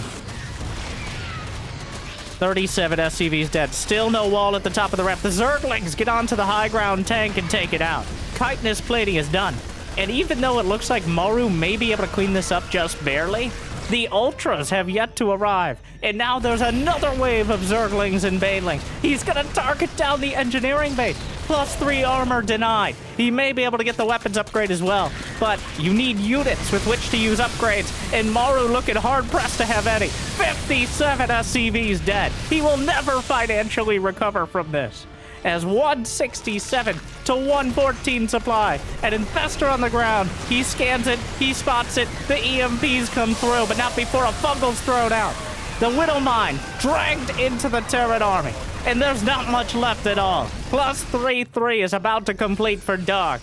37 SCVs dead. Still no wall at the top of the ramp. The Zerglings get onto the high ground tank and take it out. Chitinous plating is done. And even though it looks like Maru may be able to clean this up just barely, the Ultras have yet to arrive. And now there's another wave of Zerglings and Banelings. He's gonna target down the engineering base. +3 armor denied. He may be able to get the weapons upgrade as well, but you need units with which to use upgrades, and Maru looking hard-pressed to have any. 57 SCVs dead. He will never financially recover from this. As 167 to 114 supply. An Infestor on the ground. He scans it. He spots it. The EMPs come through, but not before a Fungal's thrown out. The Widowmine dragged into the Terran army. And there's not much left at all. +3-3 is about to complete for Dark.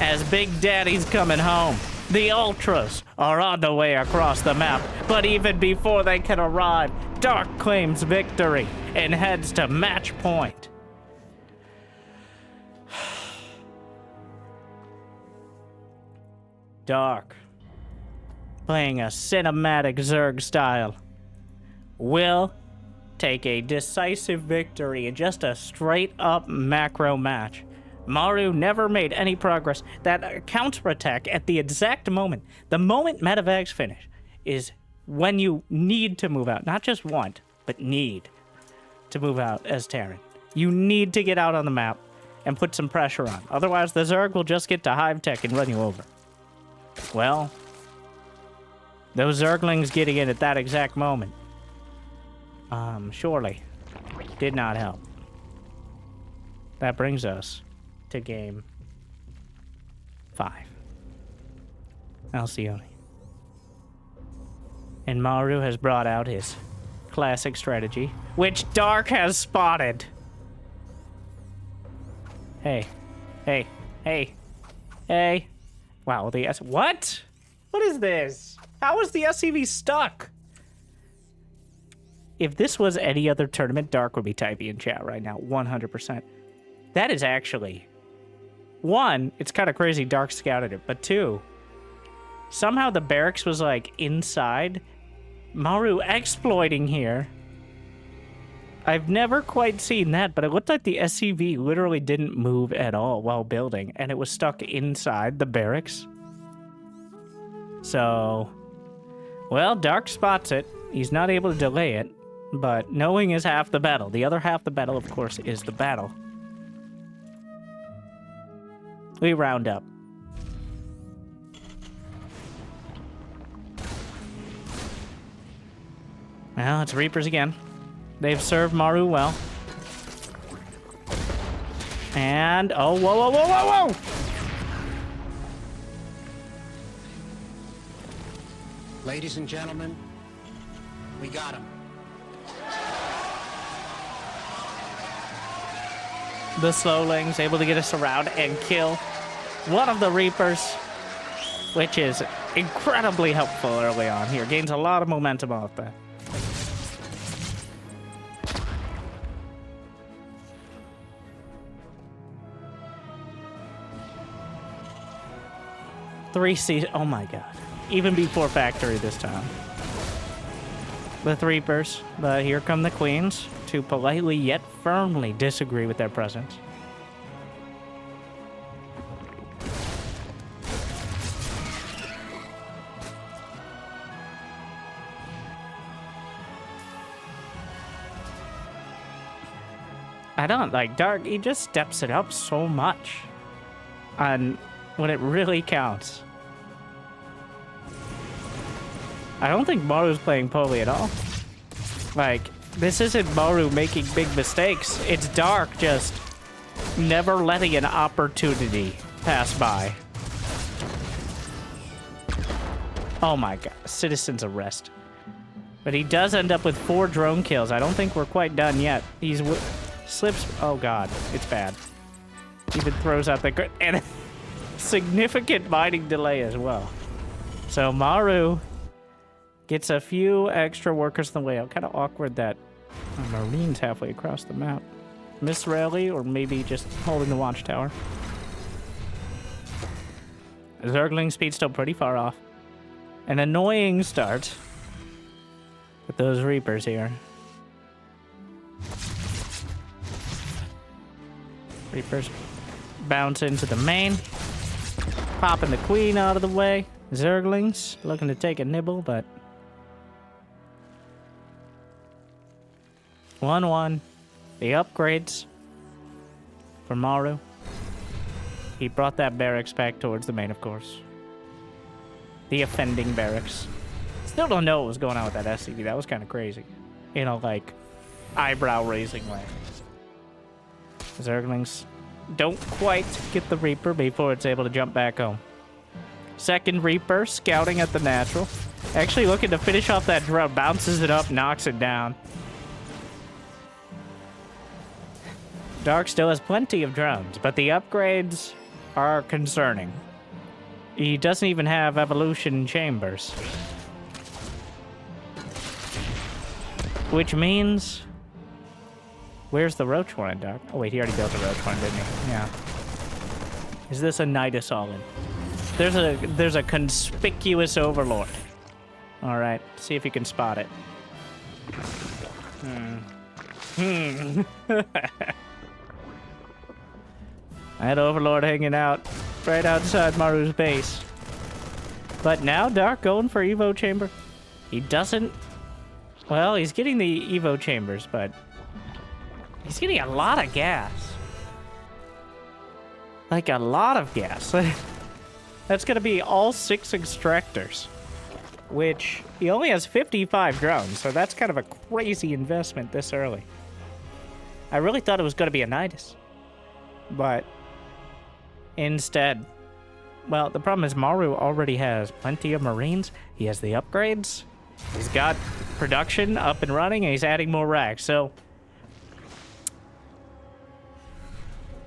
As Big Daddy's coming home. The Ultras are on the way across the map. But even before they can arrive, Dark claims victory and heads to match point. Dark, playing a cinematic Zerg style, will take a decisive victory in just a straight-up macro match. Maru never made any progress. That counterattack at the exact moment, the moment medevacs finish, is when you need to move out. Not just want, but need to move out as Terran. You need to get out on the map and put some pressure on. Otherwise, the Zerg will just get to Hive Tech and run you over. Well, those Zerglings getting in at that exact moment, surely did not help. That brings us to game 5. Alcyone. And Maru has brought out his classic strategy, which Dark has spotted. Hey. Wow, what? What is this? How is the SCV stuck? If this was any other tournament, Dark would be typing in chat right now, 100%. That is actually... 1, it's kind of crazy Dark scouted it, but 2, somehow the barracks was, like, inside. Maru exploiting here. I've never quite seen that, but it looked like the SCV literally didn't move at all while building, and it was stuck inside the barracks. So, well, Dark spots it. He's not able to delay it, but knowing is half the battle. The other half the battle, of course, is the battle. We round up. Well, it's Reapers again. They've served Maru well. And, oh, whoa, whoa, whoa, whoa, whoa! Ladies and gentlemen, we got him. The Slowling's able to get us around and kill one of the Reapers, which is incredibly helpful early on here. Gains a lot of momentum off that. Oh my god. Even before factory this time. The Reapers, but here come the Queens to politely yet firmly disagree with their presence. I don't like Dark, he just steps it up so much on when it really counts. I don't think Maru's playing poorly at all. Like, this isn't Maru making big mistakes. It's Dark just never letting an opportunity pass by. Oh my god, citizen's arrest. But he does end up with 4 drone kills. I don't think we're quite done yet. He's slips. Oh god, it's bad. Even throws out the and a significant mining delay as well. So Maru gets a few extra workers in the way out. Kind of awkward that Marine's halfway across the map. Miss Rally, or maybe just holding the watchtower. Zergling speed still pretty far off. An annoying start with those Reapers here. Reapers bounce into the main. Popping the Queen out of the way. Zerglings looking to take a nibble, but 1-1. The upgrades for Maru. He brought that barracks back towards the main, of course. The offending barracks. Still don't know what was going on with that SCV. That was kind of crazy. You know, like, eyebrow-raising way. Zerglings don't quite get the Reaper before it's able to jump back home. Second Reaper, scouting at the natural. Actually looking to finish off that drone. Bounces it up, knocks it down. Dark still has plenty of drones, but the upgrades are concerning. He doesn't even have evolution chambers. Which means... Where's the Roach one, Doc? Oh wait, he already built a Roach one, didn't he? Yeah. Is this a Nidus all-in? There's a conspicuous Overlord. Alright, see if you can spot it. I had Overlord hanging out right outside Maru's base. But now Dark going for Evo Chamber. He doesn't... Well, he's getting the Evo Chambers, but... He's getting a lot of gas. Like, a lot of gas. That's gonna be all 6 extractors. Which, he only has 55 drones, so that's kind of a crazy investment this early. I really thought it was gonna be a Nidus. But... Instead... Well, the problem is Maru already has plenty of Marines. He has the upgrades. He's got production up and running, and he's adding more racks, so...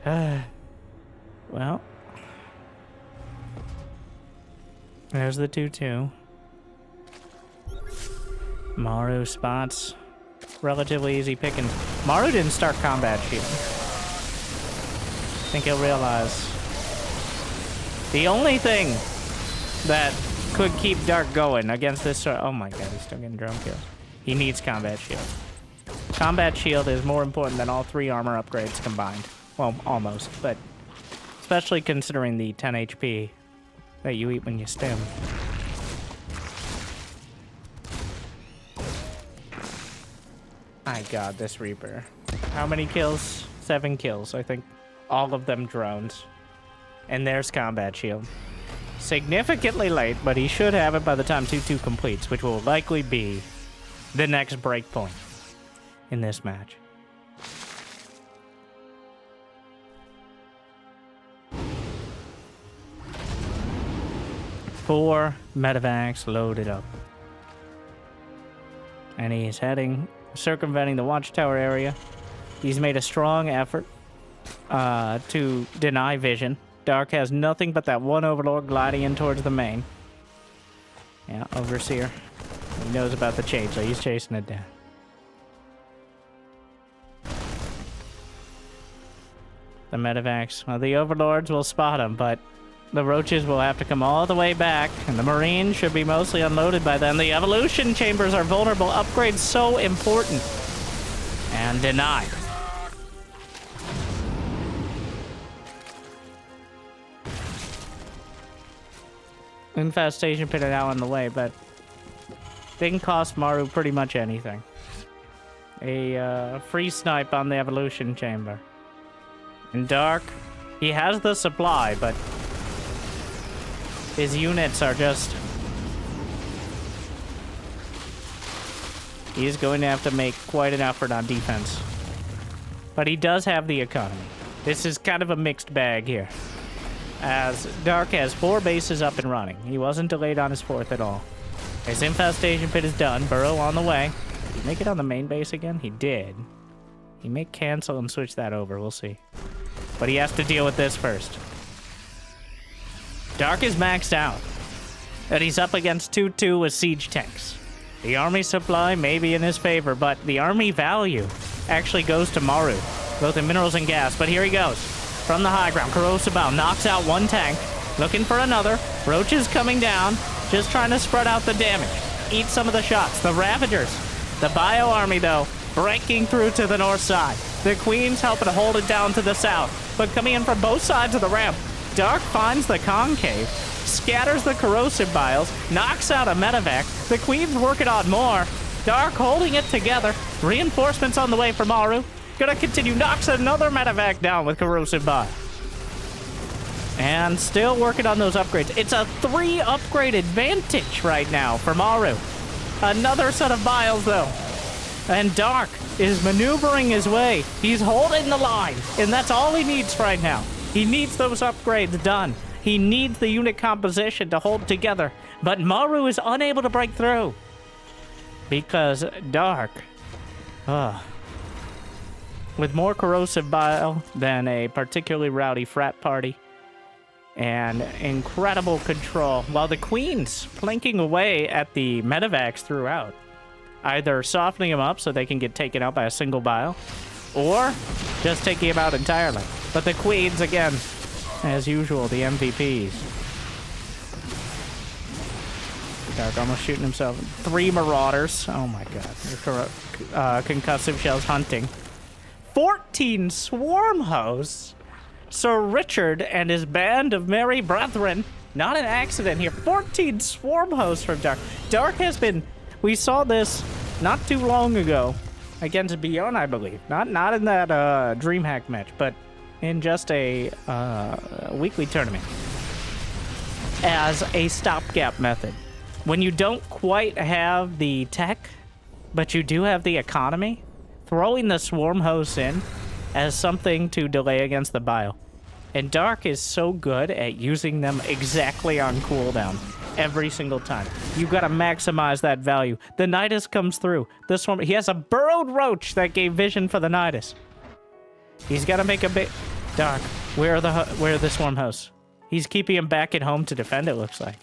well... There's the 2-2. Maru spots. Relatively easy picking. Maru didn't start combat shield. I think he'll realize... The only thing that could keep Dark going against this... Oh my god, he's still getting drone kills. He needs combat shield. Combat shield is more important than all 3 armor upgrades combined. Well, almost, but... Especially considering the 10 HP that you eat when you stim. My god, this Reaper. How many kills? 7 kills, I think. All of them drones. And there's combat shield. Significantly late, but he should have it by the time 2-2 completes, which will likely be the next breakpoint. in this match. Four medevacs loaded up. And he's circumventing the watchtower area. He's made a strong effort to deny vision. Dark has nothing but that one overlord gliding in towards the main. Yeah, Overseer. He knows about the chain, so he's chasing it down. The medevacs. Well, the overlords will spot him, but the roaches will have to come all the way back, and the marines should be mostly unloaded by then. The evolution chambers are vulnerable. Upgrades so important. And denied. Infestation pit now on the way, but didn't cost Maru pretty much anything. A free snipe on the evolution chamber. And Dark, he has the supply, but his units are just... He's going to have to make quite an effort on defense. But he does have the economy. This is kind of a mixed bag here, as Dark has 4 bases up and running. He wasn't delayed on his 4th at all. His infestation pit is done. Burrow on the way. Did he make it on the main base again? He did. He may cancel and switch that over. We'll see. But he has to deal with this first. Dark is maxed out. And he's up against 2-2 with siege tanks. The army supply may be in his favor, but the army value actually goes to Maru, both in minerals and gas. But here he goes. From the high ground, Corrosive Bow knocks out 1 tank. Looking for another. Roaches coming down. Just trying to spread out the damage. Eat some of the shots. The Ravagers. The Bio Army, though, breaking through to the north side. The Queen's helping to hold it down to the south. But coming in from both sides of the ramp. Dark finds the concave. Scatters the corrosive biles. Knocks out a medevac. The Queen's working on more. Dark holding it together. Reinforcements on the way for Maru. Gonna continue. Knocks another medevac down with corrosive bile. And still working on those upgrades. It's a 3 upgrade advantage right now for Maru. Another set of biles, though. And Dark is maneuvering his way. He's holding the line. And that's all he needs right now. He needs those upgrades done. He needs the unit composition to hold together. But Maru is unable to break through. Because Dark... with more corrosive bile than a particularly rowdy frat party. And incredible control. While the Queen's planking away at the medevacs throughout. Either softening them up so they can get taken out by a single bile. Or just taking them out entirely. But the Queens, again, as usual, the MVPs. Dark almost shooting himself. 3 Marauders. Oh my god. Concussive shells hunting. 14 Swarm hosts. Sir Richard and his band of merry brethren. Not an accident here. 14 Swarm hosts from Dark. Dark has been... We saw this not too long ago against Beyond, I believe. Not in that DreamHack match, but in just a weekly tournament. As a stopgap method. When you don't quite have the tech, but you do have the economy, throwing the swarm hosts in as something to delay against the bile. And Dark is so good at using them exactly on cooldown every single time. You gotta maximize that value. The Nidus comes through. This one, he has a burrowed roach that gave vision for the Nidus. He's gotta make a bit. Dark, where are the swarm hosts? He's keeping him back at home to defend, it looks like.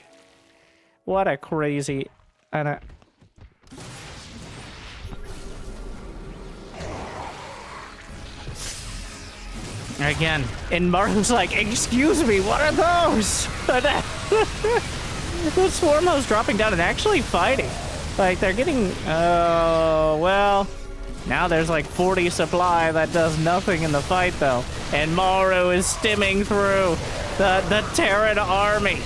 What a crazy... Again, and Maru's like, excuse me, what are those? The swarm host dropping down and actually fighting. Like, they're getting, well, now there's like 40 supply that does nothing in the fight, though. And Maru is stimming through. The Terran army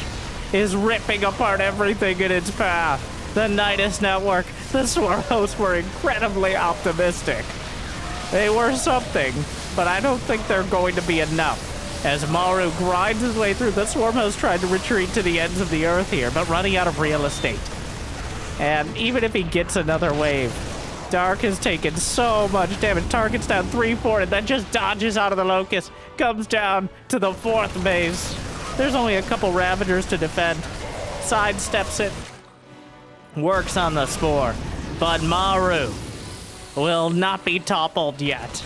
is ripping apart everything in its path. The Nidus network, the swarm hosts were incredibly optimistic. They were something, but I don't think they're going to be enough. As Maru grinds his way through, the swarm host tried to retreat to the ends of the earth here, but running out of real estate. And even if he gets another wave, Dark has taken so much damage. Target's down 3-4, and then just dodges out of the Locust. Comes down to the 4th base. There's only a couple Ravagers to defend. Sidesteps it. Works on the Spore. But Maru will not be toppled yet.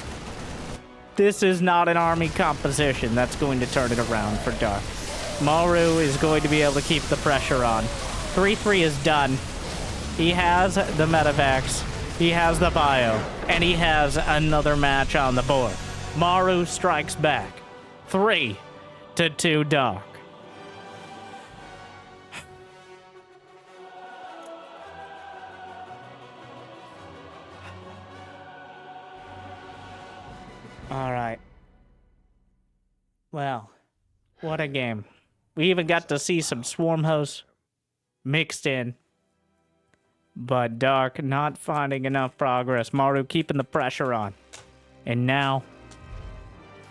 This is not an army composition that's going to turn it around for Dark. Maru is going to be able to keep the pressure on. 3-3 is done. He has the Medivacs. He has the bio, and he has another match on the board. Maru strikes back. 3-2 Dark. All right. Well, what a game. We even got to see some Swarm hosts mixed in. But Dark not finding enough progress. Maru keeping the pressure on. And now,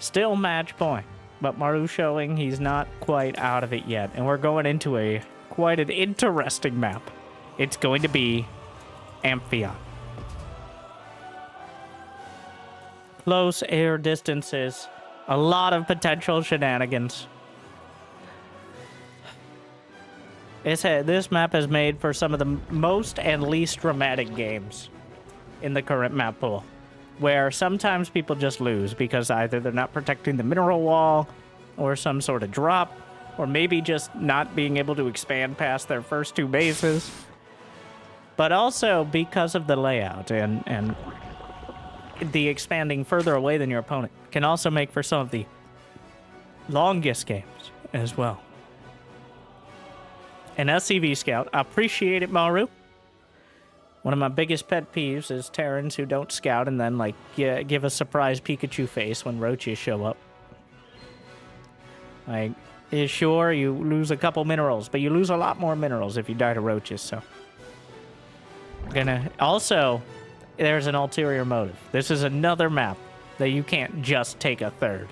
still match point. But Maru showing he's not quite out of it yet. And we're going into quite an interesting map. It's going to be Amphion. Close air distances. A lot of potential shenanigans. This map is made for some of the most and least dramatic games in the current map pool, where sometimes people just lose because either they're not protecting the mineral wall, or some sort of drop, or maybe just not being able to expand past their first 2 bases, but also because of the layout and the expanding further away than your opponent can also make for some of the longest games as well. An SCV scout. I appreciate it, Maru. One of my biggest pet peeves is Terrans who don't scout and then, like, give a surprise Pikachu face when roaches show up. Like, sure, you lose a couple minerals, but you lose a lot more minerals if you die to roaches, so. Also, there's an ulterior motive. This is another map that you can't just take a third.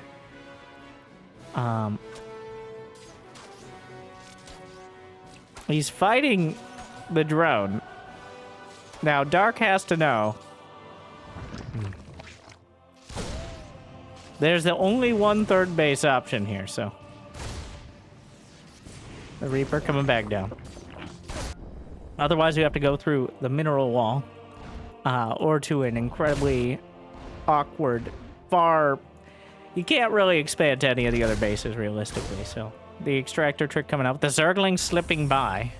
He's fighting the drone. Now, Dark has to know. There's the only 1/3 base option here, so. The Reaper coming back down. Otherwise, you have to go through the mineral wall. Or to an incredibly awkward, far... You can't really expand to any of the other bases, realistically, so... The extractor trick coming out. The Zergling slipping by.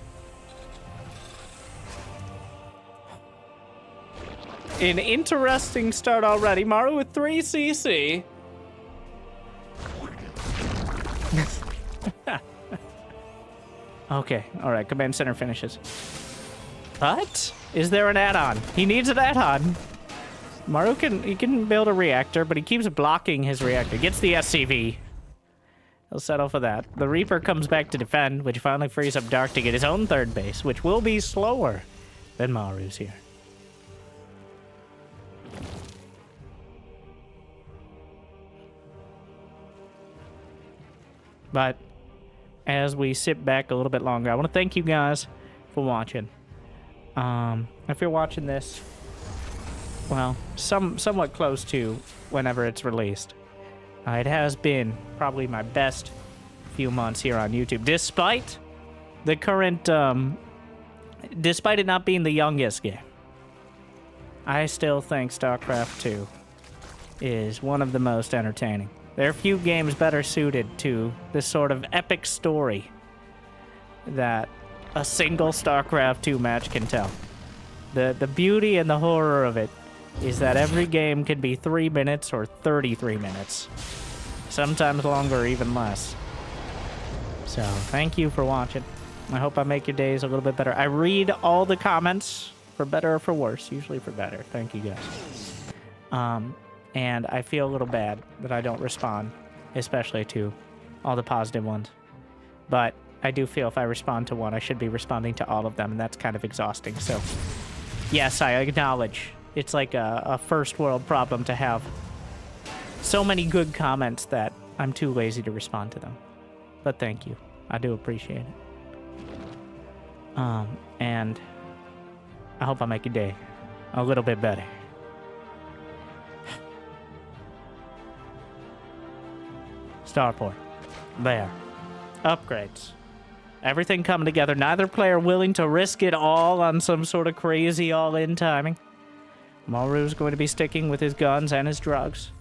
An interesting start already. Maru with 3 CC. Okay, alright. Command center finishes. But is there an add-on? He needs an add-on. Maru can build a reactor, but he keeps blocking his reactor. Gets the SCV. He'll settle for that. The Reaper comes back to defend, which finally frees up Dark to get his own 3rd base, which will be slower than Maru's here. But as we sit back a little bit longer, I want to thank you guys for watching. If you're watching this, well, somewhat close to whenever it's released. It has been probably my best few months here on YouTube, despite the current, despite it not being the youngest game. I still think StarCraft 2 is one of the most entertaining. There are few games better suited to this sort of epic story that a single StarCraft 2 match can tell. The beauty and the horror of it is that every game can be 3 minutes or 33 minutes. Sometimes longer or even less. So, thank you for watching. I hope I make your days a little bit better. I read all the comments, for better or for worse. Usually for better. Thank you, guys. And I feel a little bad that I don't respond, especially to all the positive ones. But I do feel if I respond to one, I should be responding to all of them, and that's kind of exhausting. So, yes, I acknowledge it's like a first world problem to have so many good comments that I'm too lazy to respond to them. But thank you. I do appreciate it. And I hope I make your day a little bit better. Starport. There. Upgrades. Everything coming together. Neither player willing to risk it all on some sort of crazy all-in timing. Maru's going to be sticking with his guns and his drugs.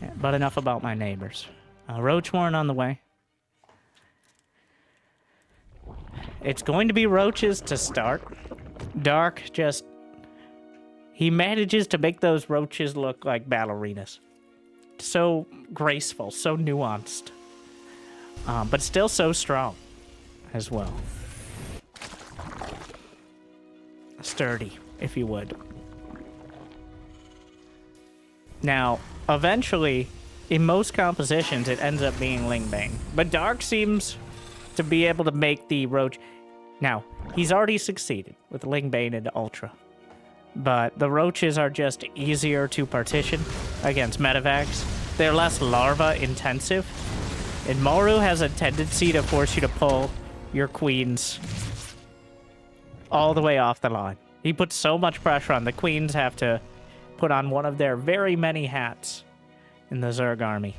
Yeah, but enough about my neighbors. Roach Warren on the way. It's going to be roaches to start. Dark just... He manages to make those roaches look like ballerinas. So graceful, so nuanced. But still so strong as well. Sturdy, if you would. Now, eventually, in most compositions, it ends up being Lingbane. But Dark seems to be able to make the roach... Now, he's already succeeded with Lingbane into Ultra. But the roaches are just easier to partition against medevacs. They're less larva intensive. And Maru has a tendency to force you to pull your queens all the way off the line. He puts so much pressure on. The queens have to put on one of their very many hats in the Zerg army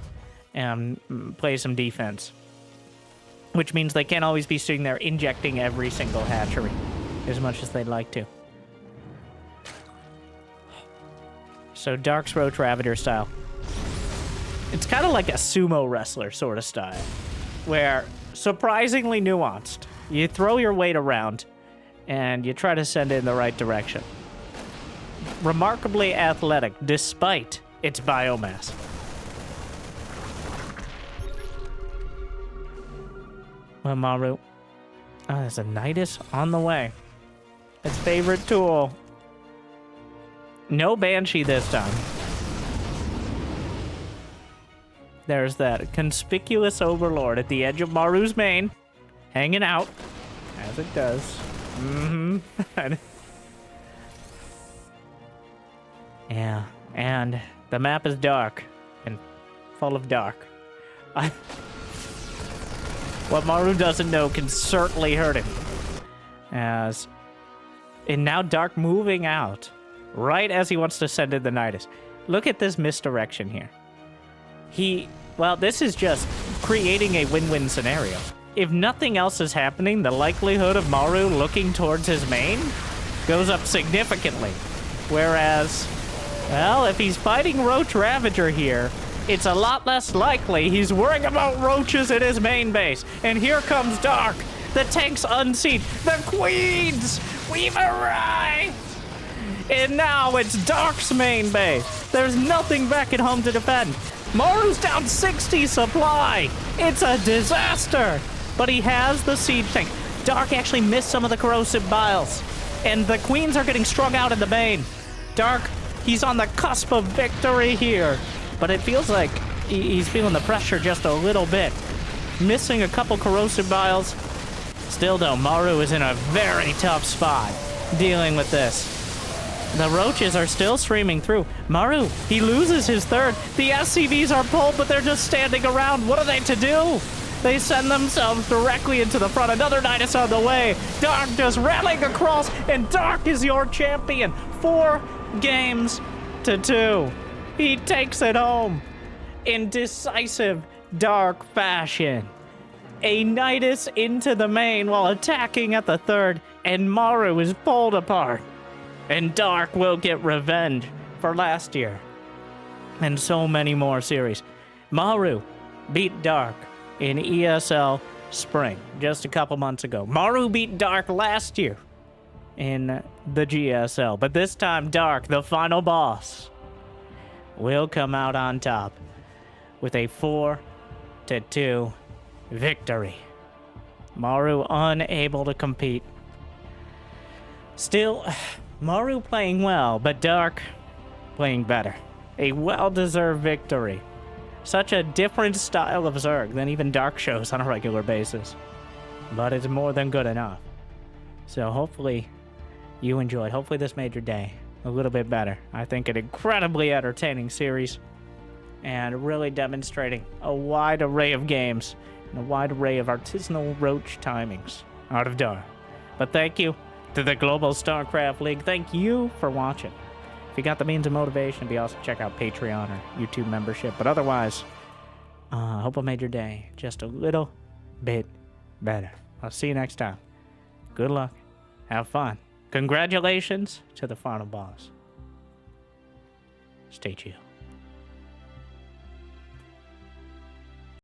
and play some defense. Which means they can't always be sitting there injecting every single hatchery as much as they'd like to. So Dark's Roach Ravager style. It's kind of like a sumo wrestler sort of style, where surprisingly nuanced. You throw your weight around, and you try to send it in the right direction. Remarkably athletic, despite its biomass. Well, Maru. Oh, there's a Nidus on the way. Its favorite tool. No Banshee this time. There's that conspicuous overlord at the edge of Maru's main, hanging out, as it does. Mm-hmm. Yeah, and the map is dark, and full of dark. What Maru doesn't know can certainly hurt him. And now Dark moving out, right as he wants to send in the Nidus. Look at this misdirection here. Well, this is just creating a win-win scenario. If nothing else is happening, the likelihood of Maru looking towards his main goes up significantly. Whereas, well, if he's fighting Roach Ravager here, it's a lot less likely he's worrying about roaches at his main base. And here comes Dark. The tanks unseat. The queens! We've arrived! And now it's Dark's main base. There's nothing back at home to defend. Maru's down 60 supply. It's a disaster. But he has the siege tank. Dark actually missed some of the corrosive biles. And the queens are getting strung out in the main. Dark, he's on the cusp of victory here. But it feels like he's feeling the pressure just a little bit. Missing a couple corrosive biles. Still though, Maru is in a very tough spot dealing with this. The roaches are still streaming through. Maru, he loses his third. The SCVs are pulled, but they're just standing around. What are they to do? They send themselves directly into the front. Another Nidus on the way. Dark just rallying across, and Dark is your champion. 4 games to 2. He takes it home in decisive Dark fashion. A Nidus into the main while attacking at the third, and Maru is pulled apart. And Dark will get revenge for last year. And so many more series. Maru beat Dark in ESL Spring just a couple months ago. Maru beat Dark last year in the GSL. But this time, Dark, the final boss, will come out on top with a 4-2 victory. Maru unable to compete. Still, Maru playing well, but Dark playing better. A well-deserved victory. Such a different style of Zerg than even Dark shows on a regular basis. But it's more than good enough. So hopefully you enjoyed. Hopefully this made your day a little bit better. I think an incredibly entertaining series. And really demonstrating a wide array of games. And a wide array of artisanal roach timings out of Dark. But thank you to the Global StarCraft League. Thank you for watching. If you got the means of motivation, it'd be awesome to check out Patreon or YouTube membership. But otherwise, I hope I made your day just a little bit better. I'll see you next time. Good luck. Have fun. Congratulations to the final boss. Stay chill.